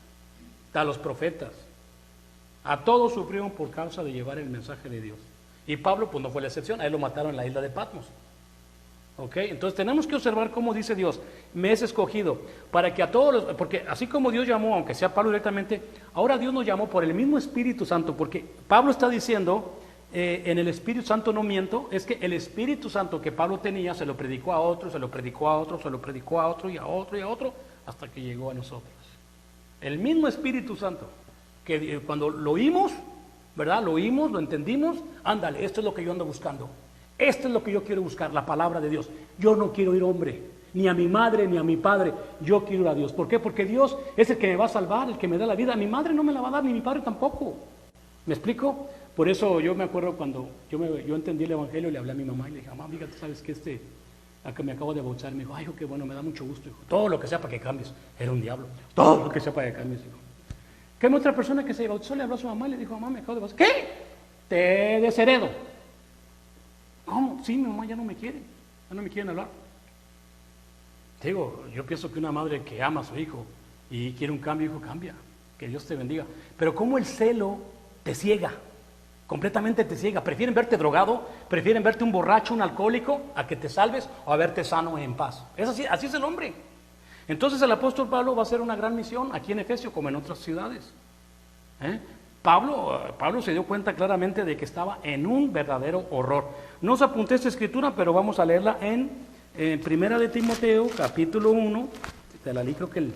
A los profetas, a todos sufrieron por causa de llevar el mensaje de Dios. Y Pablo pues no fue la excepción, a él lo mataron en la isla de Patmos. ¿Ok? Entonces tenemos que observar cómo dice Dios, me es escogido, para que a todos porque así como Dios llamó, aunque sea Pablo directamente, ahora Dios nos llamó por el mismo Espíritu Santo, porque Pablo está diciendo, en el Espíritu Santo no miento, es que el Espíritu Santo que Pablo tenía, se lo predicó a otro, se lo predicó a otro, se lo predicó a otro y a otro y a otro, hasta que llegó a nosotros. El mismo Espíritu Santo, que cuando lo oímos, ¿verdad? Lo oímos, lo entendimos, ándale, esto es lo que yo ando buscando. Esto es lo que yo quiero buscar, la palabra de Dios. Yo no quiero ir hombre, ni a mi madre, ni a mi padre. Yo quiero ir a Dios. ¿Por qué? Porque Dios es el que me va a salvar, el que me da la vida. A mi madre no me la va a dar, ni mi padre tampoco. ¿Me explico? Por eso yo me acuerdo cuando yo entendí el Evangelio, le hablé a mi mamá y le dije, mamá, fíjate, ¿sabes qué? A que me acabo de bautizar, me dijo, ay, qué bueno, me da mucho gusto, hijo. Todo lo que sea para que cambies. Era un diablo. Todo lo que sea para que cambies, hijo. ¿Qué otra persona que se bautizó le habló a su mamá y le dijo, mamá, me acabo de bautizar? ¿Qué? Te desheredo. ¿Cómo? Sí, mi mamá ya no me quiere. Ya no me quieren hablar. Te digo, yo pienso que una madre que ama a su hijo y quiere un cambio, hijo, cambia. Que Dios te bendiga. Pero ¿cómo el celo te ciega? Completamente te ciega. Prefieren verte drogado, prefieren verte un borracho, un alcohólico, a que te salves o a verte sano y en paz. Es así es el hombre. Entonces el apóstol Pablo va a hacer una gran misión aquí en Efesio como en otras ciudades. Pablo se dio cuenta claramente de que estaba en un verdadero horror. No os apunté esta escritura, pero vamos a leerla en Primera de Timoteo, capítulo 1. Te la leí creo que el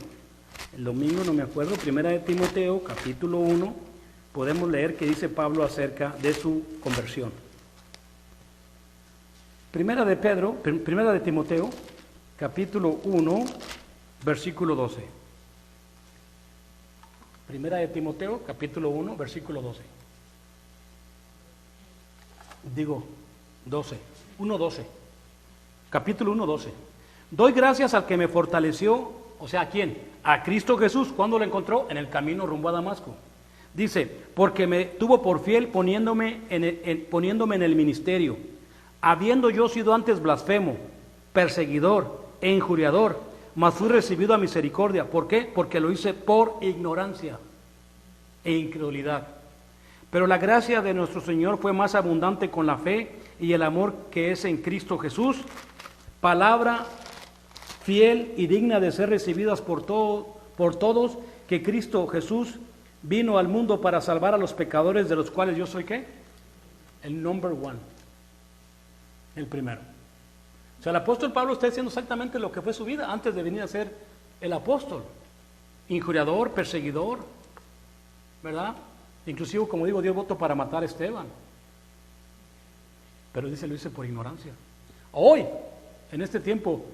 domingo, no me acuerdo. Primera de Timoteo, capítulo 1. Podemos leer que dice Pablo acerca de su conversión. Primera de Timoteo, capítulo 1, versículo 12. Primera de Timoteo, capítulo 1, versículo 12. Digo, 12. 1:12. Capítulo 1:12. Doy gracias al que me fortaleció, o sea, ¿a quién? A Cristo Jesús. ¿Cuándo lo encontró? En el camino rumbo a Damasco. Dice, porque me tuvo por fiel poniéndome en el ministerio, habiendo yo sido antes blasfemo, perseguidor e injuriador, mas fui recibido a misericordia. ¿Por qué? Porque lo hice por ignorancia e incredulidad. Pero la gracia de nuestro Señor fue más abundante con la fe y el amor que es en Cristo Jesús, palabra fiel y digna de ser recibidas por todos, que Cristo Jesús vino al mundo para salvar a los pecadores, de los cuales yo soy ¿qué? El number one, el primero. O sea, el apóstol Pablo está diciendo exactamente lo que fue su vida antes de venir a ser el apóstol. Injuriador, perseguidor, ¿verdad? Inclusive, como digo, dio voto para matar a Esteban. Pero dice, lo hice por ignorancia. Hoy, en este tiempo,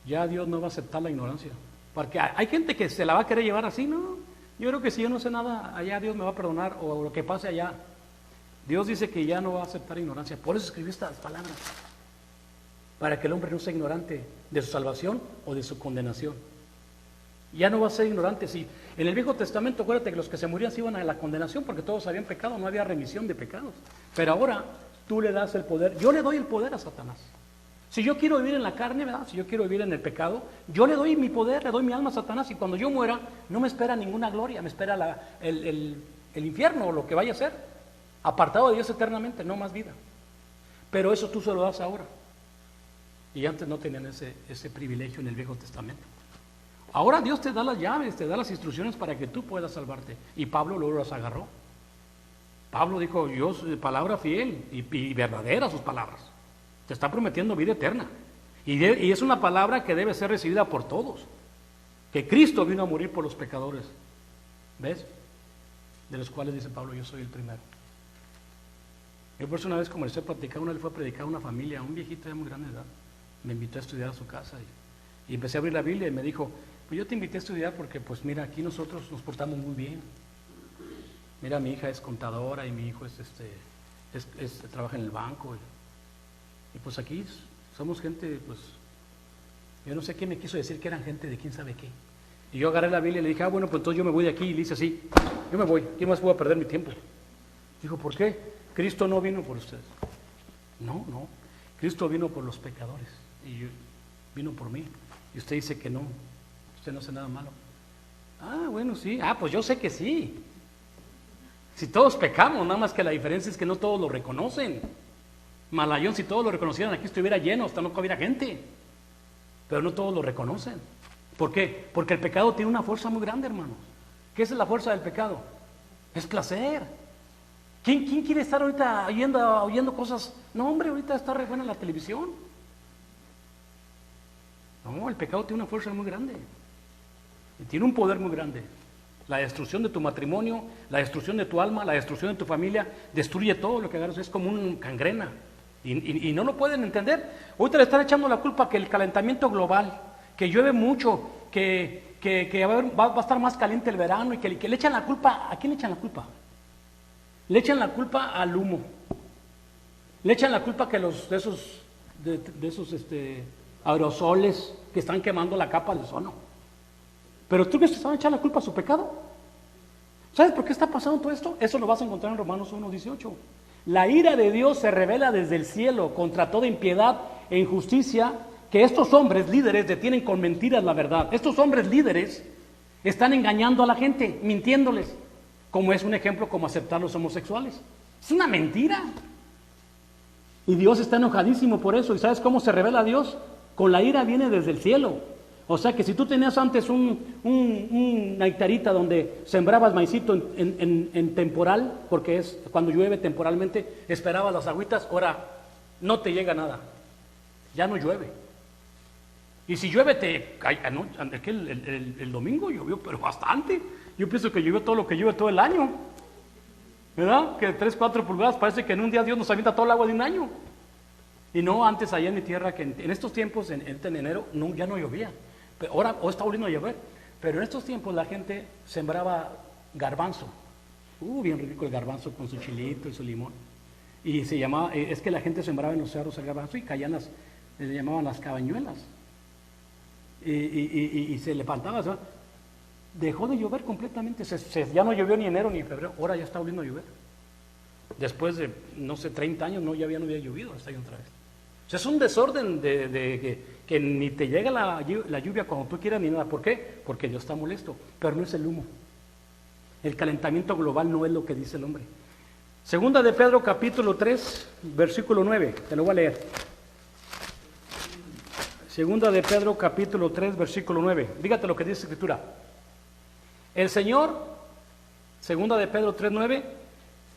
ya Dios no va a aceptar la ignorancia. Porque hay gente que se la va a querer llevar así, ¿no? Yo creo que si yo no sé nada, allá Dios me va a perdonar, o lo que pase allá. Dios dice que ya no va a aceptar ignorancia. Por eso escribió estas palabras. Para que el hombre no sea ignorante de su salvación o de su condenación. Ya no va a ser ignorante. Si en el Viejo Testamento, acuérdate que los que se morían se iban a la condenación porque todos habían pecado, no había remisión de pecados. Pero ahora tú le das el poder. Yo le doy el poder a Satanás. Si yo quiero vivir en la carne, ¿verdad? Si yo quiero vivir en el pecado, yo le doy mi poder, le doy mi alma a Satanás, y cuando yo muera, no me espera ninguna gloria, me espera el infierno o lo que vaya a ser, apartado de Dios eternamente, no más vida. Pero eso tú se lo das ahora. Y antes no tenían ese privilegio en el Viejo Testamento. Ahora Dios te da las llaves, te da las instrucciones para que tú puedas salvarte. Y Pablo luego las agarró. Pablo dijo, yo soy palabra fiel y verdadera sus palabras. Te está prometiendo vida eterna. Y es una palabra que debe ser recibida por todos. Que Cristo vino a morir por los pecadores. ¿Ves? De los cuales dice Pablo, yo soy el primero. Yo por eso una vez comencé a platicar, una vez fue a predicar a una familia, a un viejito de muy grande edad. Me invitó a estudiar a su casa y empecé a abrir la Biblia y me dijo, pues yo te invité a estudiar porque pues mira, aquí nosotros nos portamos muy bien. Mira, mi hija es contadora y mi hijo trabaja en el banco. Y pues aquí somos gente, pues, yo no sé qué me quiso decir que eran gente de quién sabe qué. Y yo agarré la Biblia y le dije, bueno, pues entonces yo me voy de aquí. Y le hice así, yo me voy, ¿qué más voy a perder mi tiempo? Dijo, ¿por qué? Cristo no vino por ustedes. No, Cristo vino por los pecadores y vino por mí. Y usted dice que no, usted no hace nada malo. Ah, bueno, sí, pues yo sé que sí. Si todos pecamos, nada más que la diferencia es que no todos lo reconocen. Malayón, si todos lo reconocieran, aquí estuviera lleno, hasta no hubiera gente. Pero no todos lo reconocen. ¿Por qué? Porque el pecado tiene una fuerza muy grande, hermanos. ¿Qué es la fuerza del pecado? Es placer. ¿Quién quiere estar ahorita oyendo cosas? No, hombre, ahorita está re buena la televisión. No, el pecado tiene una fuerza muy grande. Y tiene un poder muy grande. La destrucción de tu matrimonio, la destrucción de tu alma, la destrucción de tu familia, destruye todo lo que agarras, es como un cangrena. Y no lo pueden entender. Ahorita le están echando la culpa que el calentamiento global, que llueve mucho, que va a estar más caliente el verano y que le echan la culpa. ¿A quién le echan la culpa? Le echan la culpa al humo. Le echan la culpa que de esos aerosoles que están quemando la capa de ozono. Pero tú crees que están echando la culpa a su pecado. ¿Sabes por qué está pasando todo esto? Eso lo vas a encontrar en Romanos 1:18. La ira de Dios se revela desde el cielo contra toda impiedad e injusticia que estos hombres líderes detienen con mentiras la verdad. Estos hombres líderes están engañando a la gente, mintiéndoles, como es un ejemplo como aceptar los homosexuales. Es una mentira. Y Dios está enojadísimo por eso. ¿Y sabes cómo se revela Dios? Con la ira viene desde el cielo. O sea que si tú tenías antes una hectarita donde sembrabas maicito en temporal, porque es cuando llueve temporalmente, esperabas las agüitas, ahora no te llega nada, ya no llueve. Y si llueve el domingo llovió, pero bastante. Yo pienso que llovió todo lo que llueve todo el año, ¿verdad? Que 3, 4 pulgadas, parece que en un día Dios nos avienta todo el agua de un año. Y no antes allá en mi tierra, que en estos tiempos, en enero, no, ya no llovía. Pero ahora está volviendo a llover. Pero en estos tiempos la gente sembraba garbanzo. Bien rico el garbanzo con su chilito y su limón. Y se llamaba, es que la gente sembraba en los cerros el garbanzo y caían le llamaban las cabañuelas. Y se levantaba, ¿sabes? Dejó de llover completamente. Ya no llovió ni enero ni febrero. Ahora ya está volviendo a llover. Después de, no sé, 30 años no había llovido hasta ahí otra vez. O sea, es un desorden que ni te llega la lluvia cuando tú quieras ni nada. ¿Por qué? Porque Dios está molesto. Pero no es el humo. El calentamiento global no es lo que dice el hombre. Segunda de Pedro, capítulo 3, versículo 9. Te lo voy a leer. Segunda de Pedro, capítulo 3, versículo 9. Dígate lo que dice la Escritura. El Señor, segunda de Pedro 3, 9,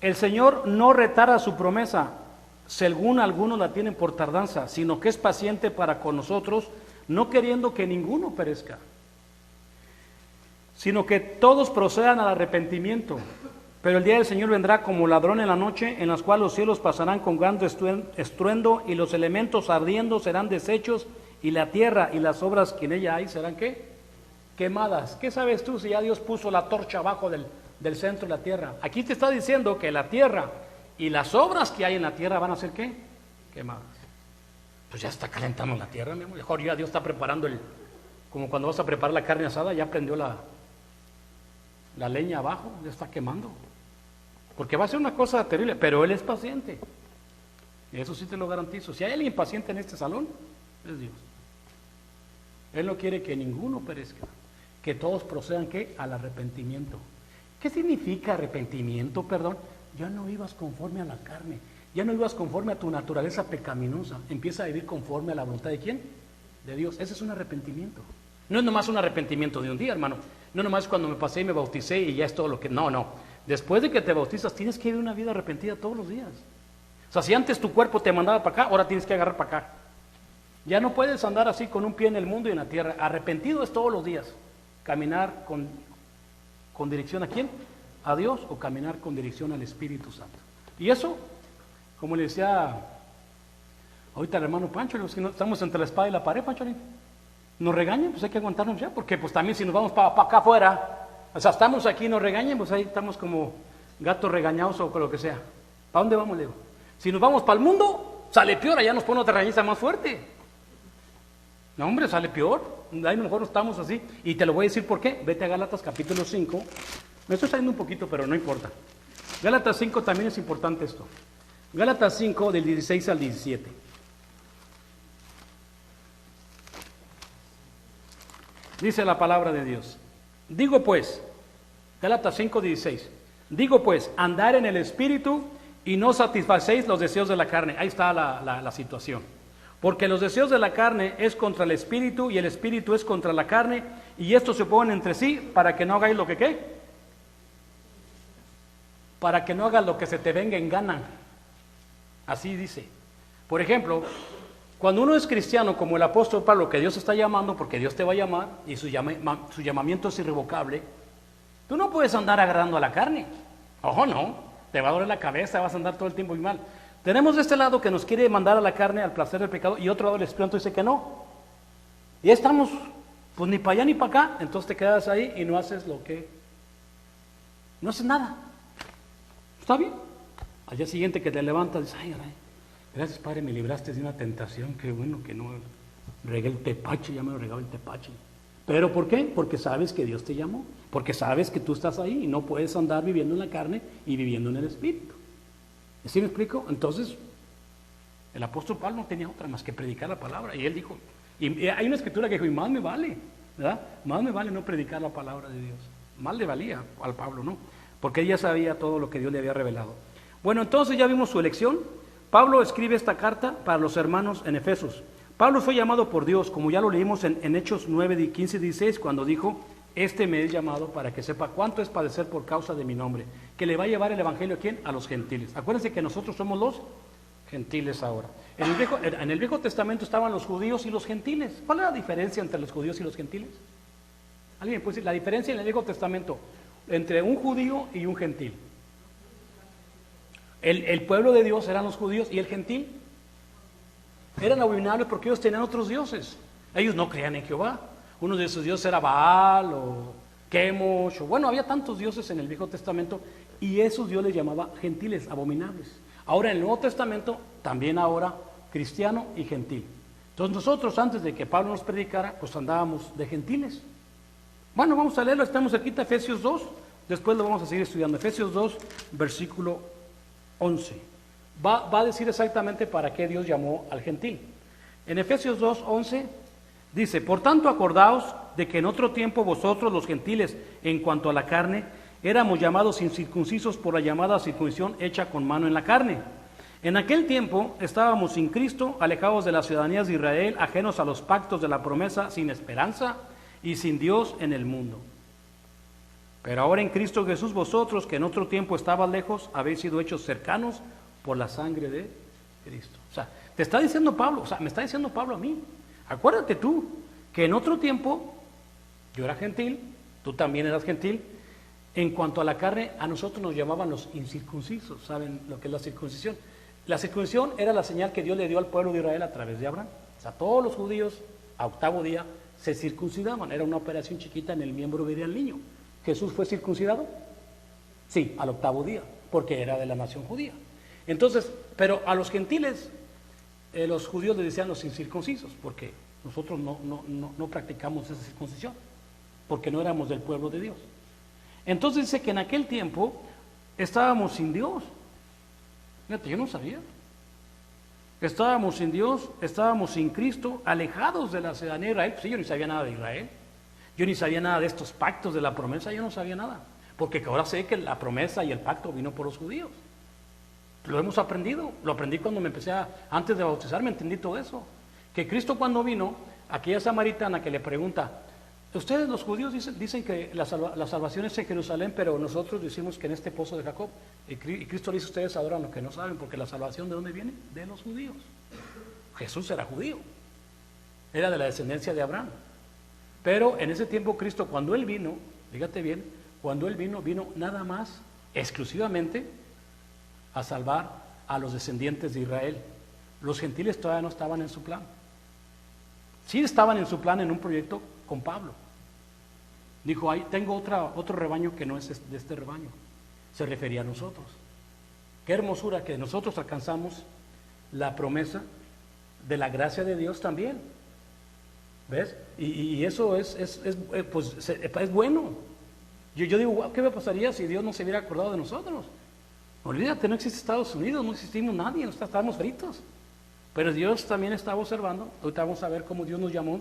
el Señor no retarda su promesa, según algunos la tienen por tardanza, sino que es paciente para con nosotros, no queriendo que ninguno perezca, sino que todos procedan al arrepentimiento. Pero el día del Señor vendrá como ladrón en la noche, en las cuales los cielos pasarán con gran estruendo, y los elementos ardiendo serán deshechos, y la tierra y las obras que en ella hay serán ¿qué? Quemadas. ¿Qué sabes tú si ya Dios puso la torcha abajo del centro de la tierra? Aquí te está diciendo que la tierra y las obras que hay en la tierra van a ser ¿qué? Quemadas. Pues ya está calentando la tierra, mi amor. Mejor ya Dios está preparando como cuando vas a preparar la carne asada, ya prendió la leña abajo, ya está quemando. Porque va a ser una cosa terrible, pero Él es paciente. Eso sí te lo garantizo. Si hay alguien paciente en este salón, es Dios. Él no quiere que ninguno perezca, que todos procedan ¿qué? Al arrepentimiento. ¿Qué significa arrepentimiento? Perdón. Ya no vivas conforme a la carne, ya no vivas conforme a tu naturaleza pecaminosa, empieza a vivir conforme a la voluntad de ¿quién? De Dios. Ese es un arrepentimiento. No es nomás un arrepentimiento de un día, hermano. No nomás cuando me pasé y me bauticé y ya es todo lo que... No. Después de que te bautizas tienes que vivir una vida arrepentida todos los días. O sea, si antes tu cuerpo te mandaba para acá, ahora tienes que agarrar para acá. Ya no puedes andar así con un pie en el mundo y en la tierra. Arrepentido es todos los días. Caminar con dirección ¿a quién? A Dios, o caminar con dirección al Espíritu Santo. Y eso, como le decía ahorita el hermano Pancho, estamos entre la espada y la pared, Pancho. Nos regañan, pues hay que aguantarnos ya, porque pues también si nos vamos para acá afuera, o sea, estamos aquí y nos regañan, pues ahí estamos como gatos regañados o con lo que sea. ¿Para dónde vamos, Leo? Si nos vamos para el mundo, sale peor, allá nos pone otra regañiza más fuerte. No, hombre, sale peor. Ahí a lo mejor no estamos así. Y te lo voy a decir por qué. Vete a Gálatas capítulo 5. Me estoy saliendo un poquito, pero no importa. Gálatas 5 también es importante esto. Gálatas 5 del 16 al 17. Dice la palabra de Dios. Digo pues, Gálatas 5, 16. Digo pues, andar en el Espíritu y no satisfacéis los deseos de la carne. Ahí está la situación. Porque los deseos de la carne es contra el Espíritu y el Espíritu es contra la carne, y estos se oponen entre sí para que no hagáis lo que ¿qué? Para que no hagas lo que se te venga en gana. Así dice. Por ejemplo, cuando uno es cristiano como el apóstol Pablo, que Dios está llamando, porque Dios te va a llamar y su llamamiento es irrevocable, tú no puedes andar agarrando a la carne. Ojo, no, te va a doler la cabeza, vas a andar todo el tiempo muy mal. Tenemos de este lado que nos quiere mandar a la carne, al placer del pecado, y otro lado el Espíritu dice que no. Y estamos, pues ni para allá ni para acá, entonces te quedas ahí y no haces lo que... No haces nada. ¿Está bien? Al día siguiente que te levantas, dices, ay, gracias Padre, me libraste de una tentación, qué bueno que no regué el tepache, ya me lo regaba el tepache. ¿Pero por qué? Porque sabes que Dios te llamó, porque sabes que tú estás ahí y no puedes andar viviendo en la carne y viviendo en el Espíritu. ¿Sí me explico? Entonces, el apóstol Pablo no tenía otra más que predicar la palabra. Y él dijo, y hay una escritura que dijo, y más me vale, ¿verdad? Más me vale no predicar la palabra de Dios. Más le valía al Pablo, ¿no? Porque él ya sabía todo lo que Dios le había revelado. Bueno, entonces ya vimos su elección. Pablo escribe esta carta para los hermanos en Efesos. Pablo fue llamado por Dios, como ya lo leímos en Hechos 9, 15 y 16, cuando dijo, este me he llamado para que sepa cuánto es padecer por causa de mi nombre, que le va a llevar el evangelio ¿a quién? A los gentiles. Acuérdense que nosotros somos los gentiles ahora. En el Viejo Testamento estaban los judíos y los gentiles. ¿Cuál es la diferencia entre los judíos y los gentiles? ¿Alguien puede decir la diferencia en el Viejo Testamento entre un judío y un gentil? El pueblo de Dios eran los judíos y el gentil. Eran abominables porque ellos tenían otros dioses. Ellos no creían en Jehová. Uno de sus dioses era Baal o Chemosh, o bueno, había tantos dioses en el Viejo Testamento y esos Dios les llamaba gentiles, abominables. Ahora en el Nuevo Testamento, también ahora cristiano y gentil. Entonces nosotros antes de que Pablo nos predicara, pues andábamos de gentiles. Bueno, vamos a leerlo, estamos cerquita, Efesios 2, después lo vamos a seguir estudiando. Efesios 2, versículo 11. Va a decir exactamente para qué Dios llamó al gentil. En Efesios 2, 11 dice: por tanto acordaos de que en otro tiempo vosotros los gentiles, en cuanto a la carne, éramos llamados incircuncisos por la llamada circuncisión hecha con mano en la carne. En aquel tiempo estábamos sin Cristo, alejados de las ciudadanías de Israel, ajenos a los pactos de la promesa, sin esperanza y sin Dios en el mundo. Pero ahora en Cristo Jesús vosotros, que en otro tiempo estabas lejos, habéis sido hechos cercanos por la sangre de Cristo. O sea, te está diciendo Pablo, o sea, me está diciendo Pablo a mí. Acuérdate tú que en otro tiempo yo era gentil, tú también eras gentil. En cuanto a la carne, a nosotros nos llamaban los incircuncisos. ¿Saben lo que es la circuncisión? La circuncisión era la señal que Dios le dio al pueblo de Israel a través de Abraham. O sea, todos los judíos a octavo día se circuncidaban. Era una operación chiquita en el miembro viril del niño. ¿Jesús fue circuncidado? Sí, al octavo día, porque era de la nación judía. Entonces, pero a los gentiles, los judíos les decían los incircuncisos, porque nosotros no practicamos esa circuncisión, porque no éramos del pueblo de Dios. Entonces dice que en aquel tiempo estábamos sin Dios. Fíjate, yo no sabía. Estábamos sin Dios, estábamos sin Cristo, alejados de la ciudadanía de Israel. Pues sí, yo ni sabía nada de Israel. Yo ni sabía nada de estos pactos de la promesa, yo no sabía nada. Porque ahora sé que la promesa y el pacto vino por los judíos. Lo hemos aprendido, lo aprendí cuando me empecé antes de bautizarme, entendí todo eso. Que Cristo cuando vino, aquella samaritana que le pregunta, ustedes los judíos dicen que la salvación es en Jerusalén, pero nosotros decimos que en este pozo de Jacob. Y Cristo le dice, ustedes adoran lo que no saben, porque la salvación ¿de dónde viene? De los judíos. Jesús era judío, era de la descendencia de Abraham. Pero en ese tiempo Cristo, cuando Él vino, fíjate bien, cuando Él vino nada más, exclusivamente, a salvar a los descendientes de Israel. Los gentiles todavía no estaban en su plan. Sí estaban en su plan en un proyecto con Pablo. Dijo, tengo otro rebaño que no es de este rebaño. Se refería a nosotros. Qué hermosura que nosotros alcanzamos la promesa de la gracia de Dios también. ¿Ves? Y eso es bueno. Yo digo, wow, ¿qué me pasaría si Dios no se hubiera acordado de nosotros? Olvídate, no existe Estados Unidos, no existimos nadie, estábamos fritos. Pero Dios también estaba observando. Ahorita vamos a ver cómo Dios nos llamó.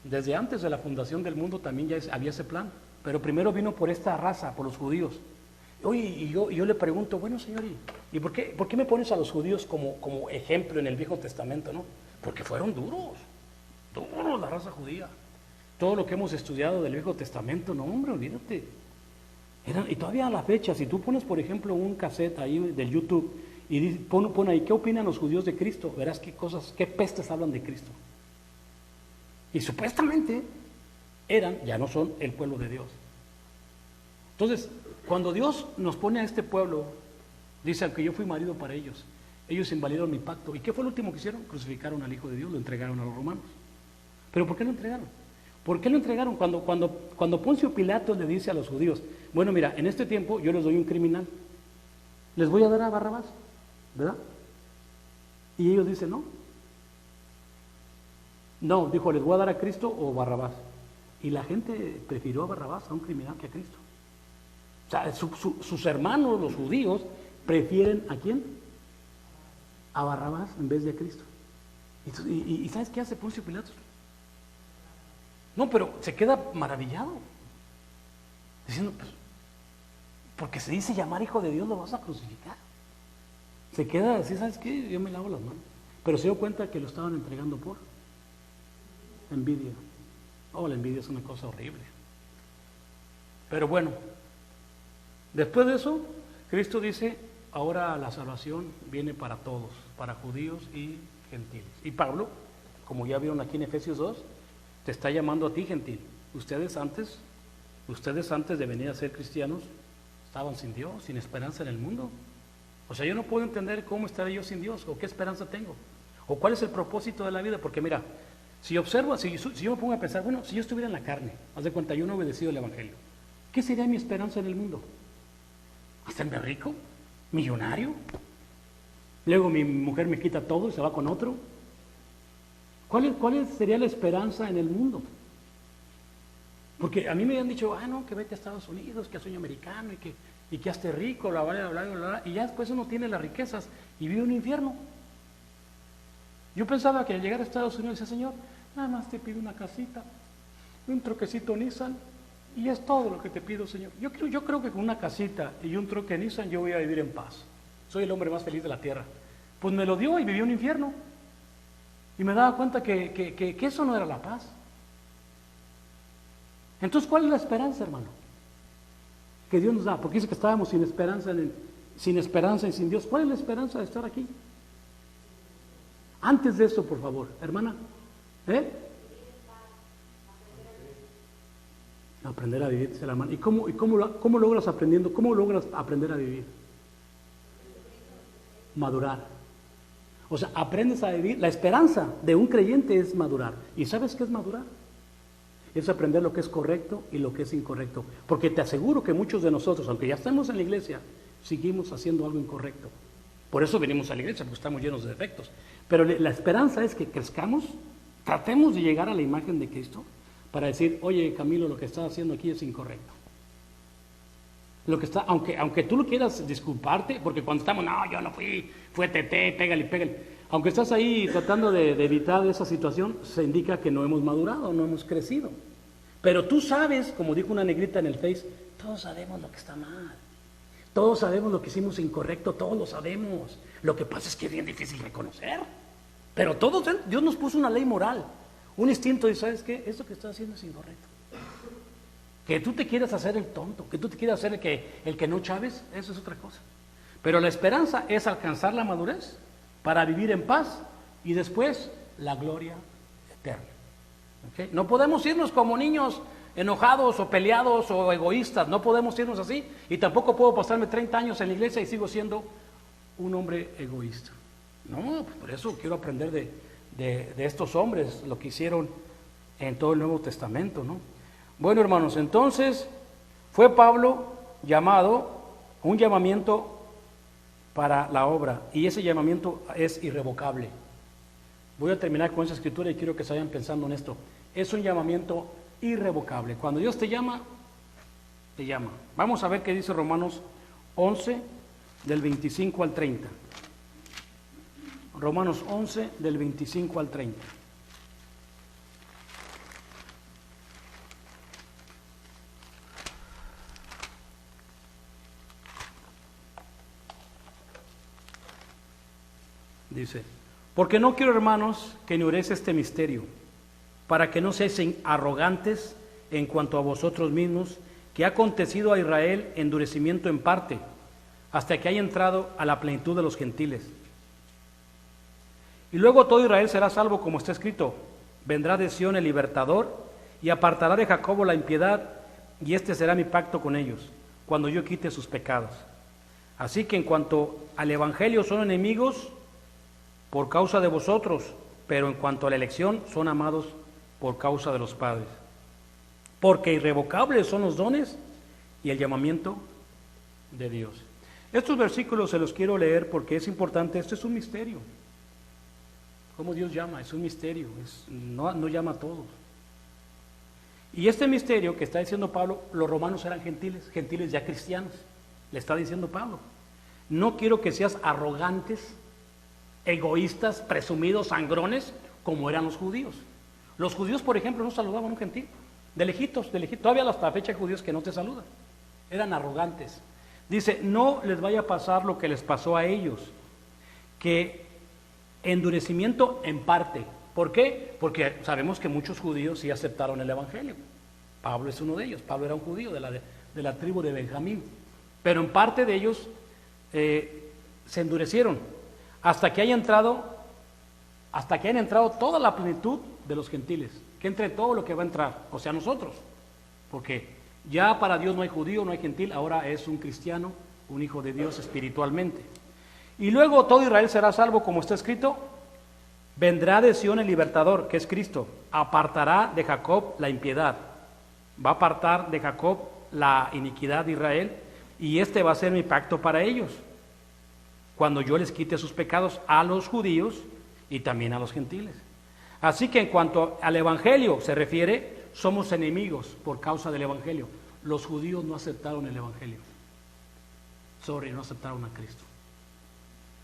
Desde antes de la fundación del mundo también ya había ese plan. Pero primero vino por esta raza, por los judíos. Oye, y yo le pregunto, bueno, Señor, ¿y por qué me pones a los judíos como ejemplo en el Viejo Testamento, no? Porque fueron duros la raza judía. Todo lo que hemos estudiado del Viejo Testamento, no, hombre, olvídate. Y todavía a la fecha, si tú pones, por ejemplo, un cassette ahí del YouTube y pon ahí, ¿qué opinan los judíos de Cristo? Verás qué pestes hablan de Cristo. Y supuestamente ya no son el pueblo de Dios. Entonces, cuando Dios nos pone a este pueblo, dice, aunque yo fui marido para ellos invalidaron mi pacto. ¿Y qué fue lo último que hicieron? Crucificaron al Hijo de Dios, lo entregaron a los romanos. ¿Pero por qué lo entregaron? ¿Por qué lo entregaron? Cuando Poncio Pilato le dice a los judíos, bueno, mira, en este tiempo yo les doy un criminal, les voy a dar a Barrabás, ¿verdad? Y ellos dicen, no, dijo, les voy a dar a Cristo o Barrabás. Y la gente prefirió a Barrabás, a un criminal, que a Cristo. O sea, sus hermanos, los judíos, prefieren ¿a quién? A Barrabás en vez de a Cristo. ¿Y sabes qué hace Poncio Pilato? No, pero se queda maravillado, diciendo, pues, porque se dice llamar hijo de Dios, lo vas a crucificar. Se queda así, ¿sabes qué? Yo me lavo las manos. Pero se dio cuenta que lo estaban entregando por envidia. La envidia es una cosa horrible. Pero bueno, después de eso, Cristo dice, ahora la salvación viene para todos, para judíos y gentiles. Y Pablo, como ya vieron aquí en Efesios 2, te está llamando a ti, gentil. Ustedes antes de venir a ser cristianos, estaban sin Dios, sin esperanza en el mundo. O sea, yo no puedo entender cómo estaré yo sin Dios, o qué esperanza tengo. ¿O cuál es el propósito de la vida? Porque mira, si observo, si yo me pongo a pensar, bueno, si yo estuviera en la carne, haz de cuenta, yo no he obedecido el Evangelio, ¿qué sería mi esperanza en el mundo? ¿Hacerme rico? ¿Millonario? Luego mi mujer me quita todo y se va con otro. ¿Cuál sería la esperanza en el mundo? Porque a mí me han dicho, no, que vete a Estados Unidos, que soy americano y que hazte rico, bla, bla, bla, bla, bla, y ya después uno tiene las riquezas y vive un infierno. Yo pensaba que al llegar a Estados Unidos decía, Señor, nada más te pido una casita, un troquecito Nissan, y es todo lo que te pido, Señor. Yo creo que con una casita y un troque Nissan yo voy a vivir en paz. Soy el hombre más feliz de la tierra. Pues me lo dio y viví un infierno. Y me daba cuenta que eso no era la paz. Entonces, ¿cuál es la esperanza, hermano? Que Dios nos da, porque dice que estábamos sin esperanza y sin Dios. ¿Cuál es la esperanza de estar aquí? Antes de eso, por favor, hermana, aprender a vivir, dice la hermana. ¿Y cómo logras aprendiendo? ¿Cómo logras aprender a vivir? Madurar. O sea, aprendes a vivir. La esperanza de un creyente es madurar. ¿Y sabes qué es madurar? Es aprender lo que es correcto y lo que es incorrecto. Porque te aseguro que muchos de nosotros, aunque ya estamos en la iglesia, seguimos haciendo algo incorrecto. Por eso venimos a la iglesia, porque estamos llenos de defectos. Pero la esperanza es que crezcamos, tratemos de llegar a la imagen de Cristo para decir, oye, Camilo, lo que estás haciendo aquí es incorrecto. Aunque tú lo quieras disculparte, porque cuando estamos, no, yo no fue tete, pégale. Aunque estás ahí tratando de evitar esa situación, se indica que no hemos madurado, no hemos crecido. Pero tú sabes, como dijo una negrita en el Face, todos sabemos lo que está mal. Todos sabemos lo que hicimos incorrecto, todos lo sabemos. Lo que pasa es que es bien difícil reconocer. Pero Dios nos puso una ley moral, un instinto y ¿sabes qué? Esto que estás haciendo es incorrecto. Que tú te quieras hacer el tonto, que tú te quieras hacer el que no chaves, eso es otra cosa. Pero la esperanza es alcanzar la madurez para vivir en paz y después la gloria eterna. ¿Okay? No podemos irnos como niños enojados o peleados o egoístas, no podemos irnos así, y tampoco puedo pasarme 30 años en la iglesia y sigo siendo un hombre egoísta. No, por eso quiero aprender de estos hombres, lo que hicieron en todo el Nuevo Testamento, ¿no? Bueno, hermanos, entonces fue Pablo llamado, un llamamiento para la obra, y ese llamamiento es irrevocable. Voy a terminar con esa escritura y quiero que se vayan pensando en esto. Es un llamamiento irrevocable. Cuando Dios te llama, te llama. Vamos a ver qué dice Romanos 11, del 25 al 30. Romanos 11, del 25 al 30. Dice, porque no quiero, hermanos, que ignoréis este misterio, para que no seáis arrogantes en cuanto a vosotros mismos, que ha acontecido a Israel endurecimiento en parte, hasta que haya entrado a la plenitud de los gentiles. Y luego todo Israel será salvo, como está escrito, vendrá de Sión el libertador, y apartará de Jacobo la impiedad, y este será mi pacto con ellos, cuando yo quite sus pecados. Así que en cuanto al evangelio son enemigos por causa de vosotros, pero en cuanto a la elección son amados por causa de los padres. Porque irrevocables son los dones y el llamamiento de Dios. Estos versículos se los quiero leer porque es importante, esto es un misterio. ¿Cómo Dios llama? Es un misterio, no llama a todos. Y este misterio que está diciendo Pablo, los romanos eran gentiles ya cristianos, le está diciendo Pablo. No quiero que seas arrogantes, egoístas, presumidos, sangrones, como eran los judíos. Los judíos, por ejemplo, no saludaban a un gentil. De lejitos. Todavía hasta la fecha hay judíos que no te saludan. Eran arrogantes. Dice, no les vaya a pasar lo que les pasó a ellos, que endurecimiento en parte. ¿Por qué? Porque sabemos que muchos judíos sí aceptaron el evangelio. Pablo es uno de ellos. Pablo era un judío de la tribu de Benjamín. Pero en parte de ellos se endurecieron hasta que hayan entrado toda la plenitud de los gentiles, que entre todo lo que va a entrar, o sea, nosotros, porque ya para Dios no hay judío, no hay gentil, ahora es un cristiano, un hijo de Dios espiritualmente. Y luego todo Israel será salvo, como está escrito, Vendrá de Sión el libertador, que es Cristo. Apartará de Jacob la impiedad. Va a apartar de Jacob la iniquidad de Israel, y este va a ser mi pacto para ellos, cuando yo les quite sus pecados a los judíos y también a los gentiles. Así que en cuanto al Evangelio se refiere, somos enemigos por causa del Evangelio. Los judíos no aceptaron el Evangelio. No aceptaron a Cristo.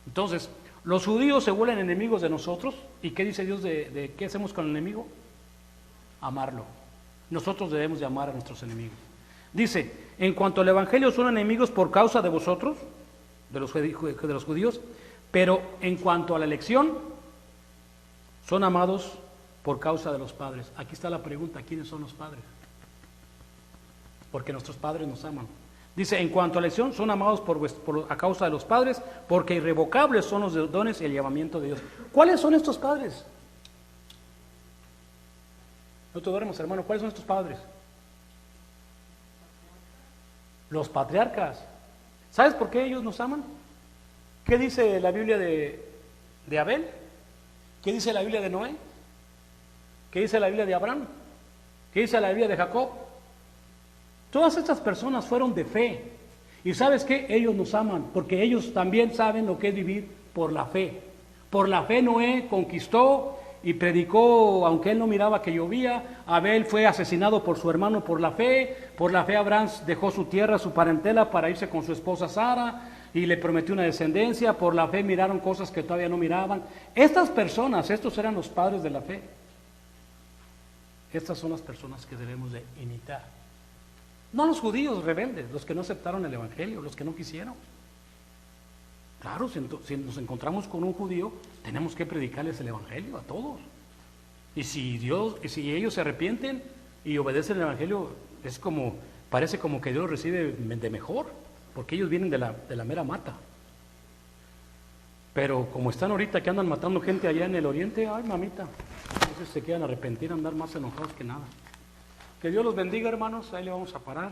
Entonces, los judíos se vuelven enemigos de nosotros. ¿Y qué dice Dios de qué hacemos con el enemigo? Amarlo. Nosotros debemos de amar a nuestros enemigos. Dice, en cuanto al Evangelio son enemigos por causa de vosotros, de los judíos, pero en cuanto a la elección, son amados por causa de los padres. Aquí está la pregunta, ¿quiénes son los padres? Porque nuestros padres nos aman. Dice, en cuanto a la elección, son amados a causa de los padres, porque irrevocables son los dones y el llamamiento de Dios. ¿Cuáles son estos padres? No te duermas, hermano. ¿Cuáles son estos padres? Los patriarcas. ¿Sabes por qué ellos nos aman? ¿Qué dice la Biblia de Abel? ¿Qué dice la Biblia de Noé? ¿Qué dice la Biblia de Abraham? ¿Qué dice la Biblia de Jacob? Todas estas personas fueron de fe. ¿Y sabes qué? Ellos nos aman, porque ellos también saben lo que es vivir por la fe. Por la fe Noé conquistó y predicó, aunque él no miraba que llovía. Abel fue asesinado por su hermano por la fe. Por la fe Abraham dejó su tierra, su parentela, para irse con su esposa Sara y le prometió una descendencia. Por la fe miraron cosas que todavía no miraban. Estas personas, estos eran los padres de la fe. Estas son las personas que debemos de imitar. No los judíos rebeldes, los que no aceptaron el Evangelio, los que no quisieron. Claro, si nos encontramos con un judío, tenemos que predicarles el Evangelio a todos. Y si ellos se arrepienten y obedecen el Evangelio, parece como que Dios los recibe de mejor, porque ellos vienen de la mera mata. Pero como están ahorita que andan matando gente allá en el oriente, ay mamita, entonces se quedan arrepentir, andar más enojados que nada. Que Dios los bendiga, hermanos, ahí le vamos a parar.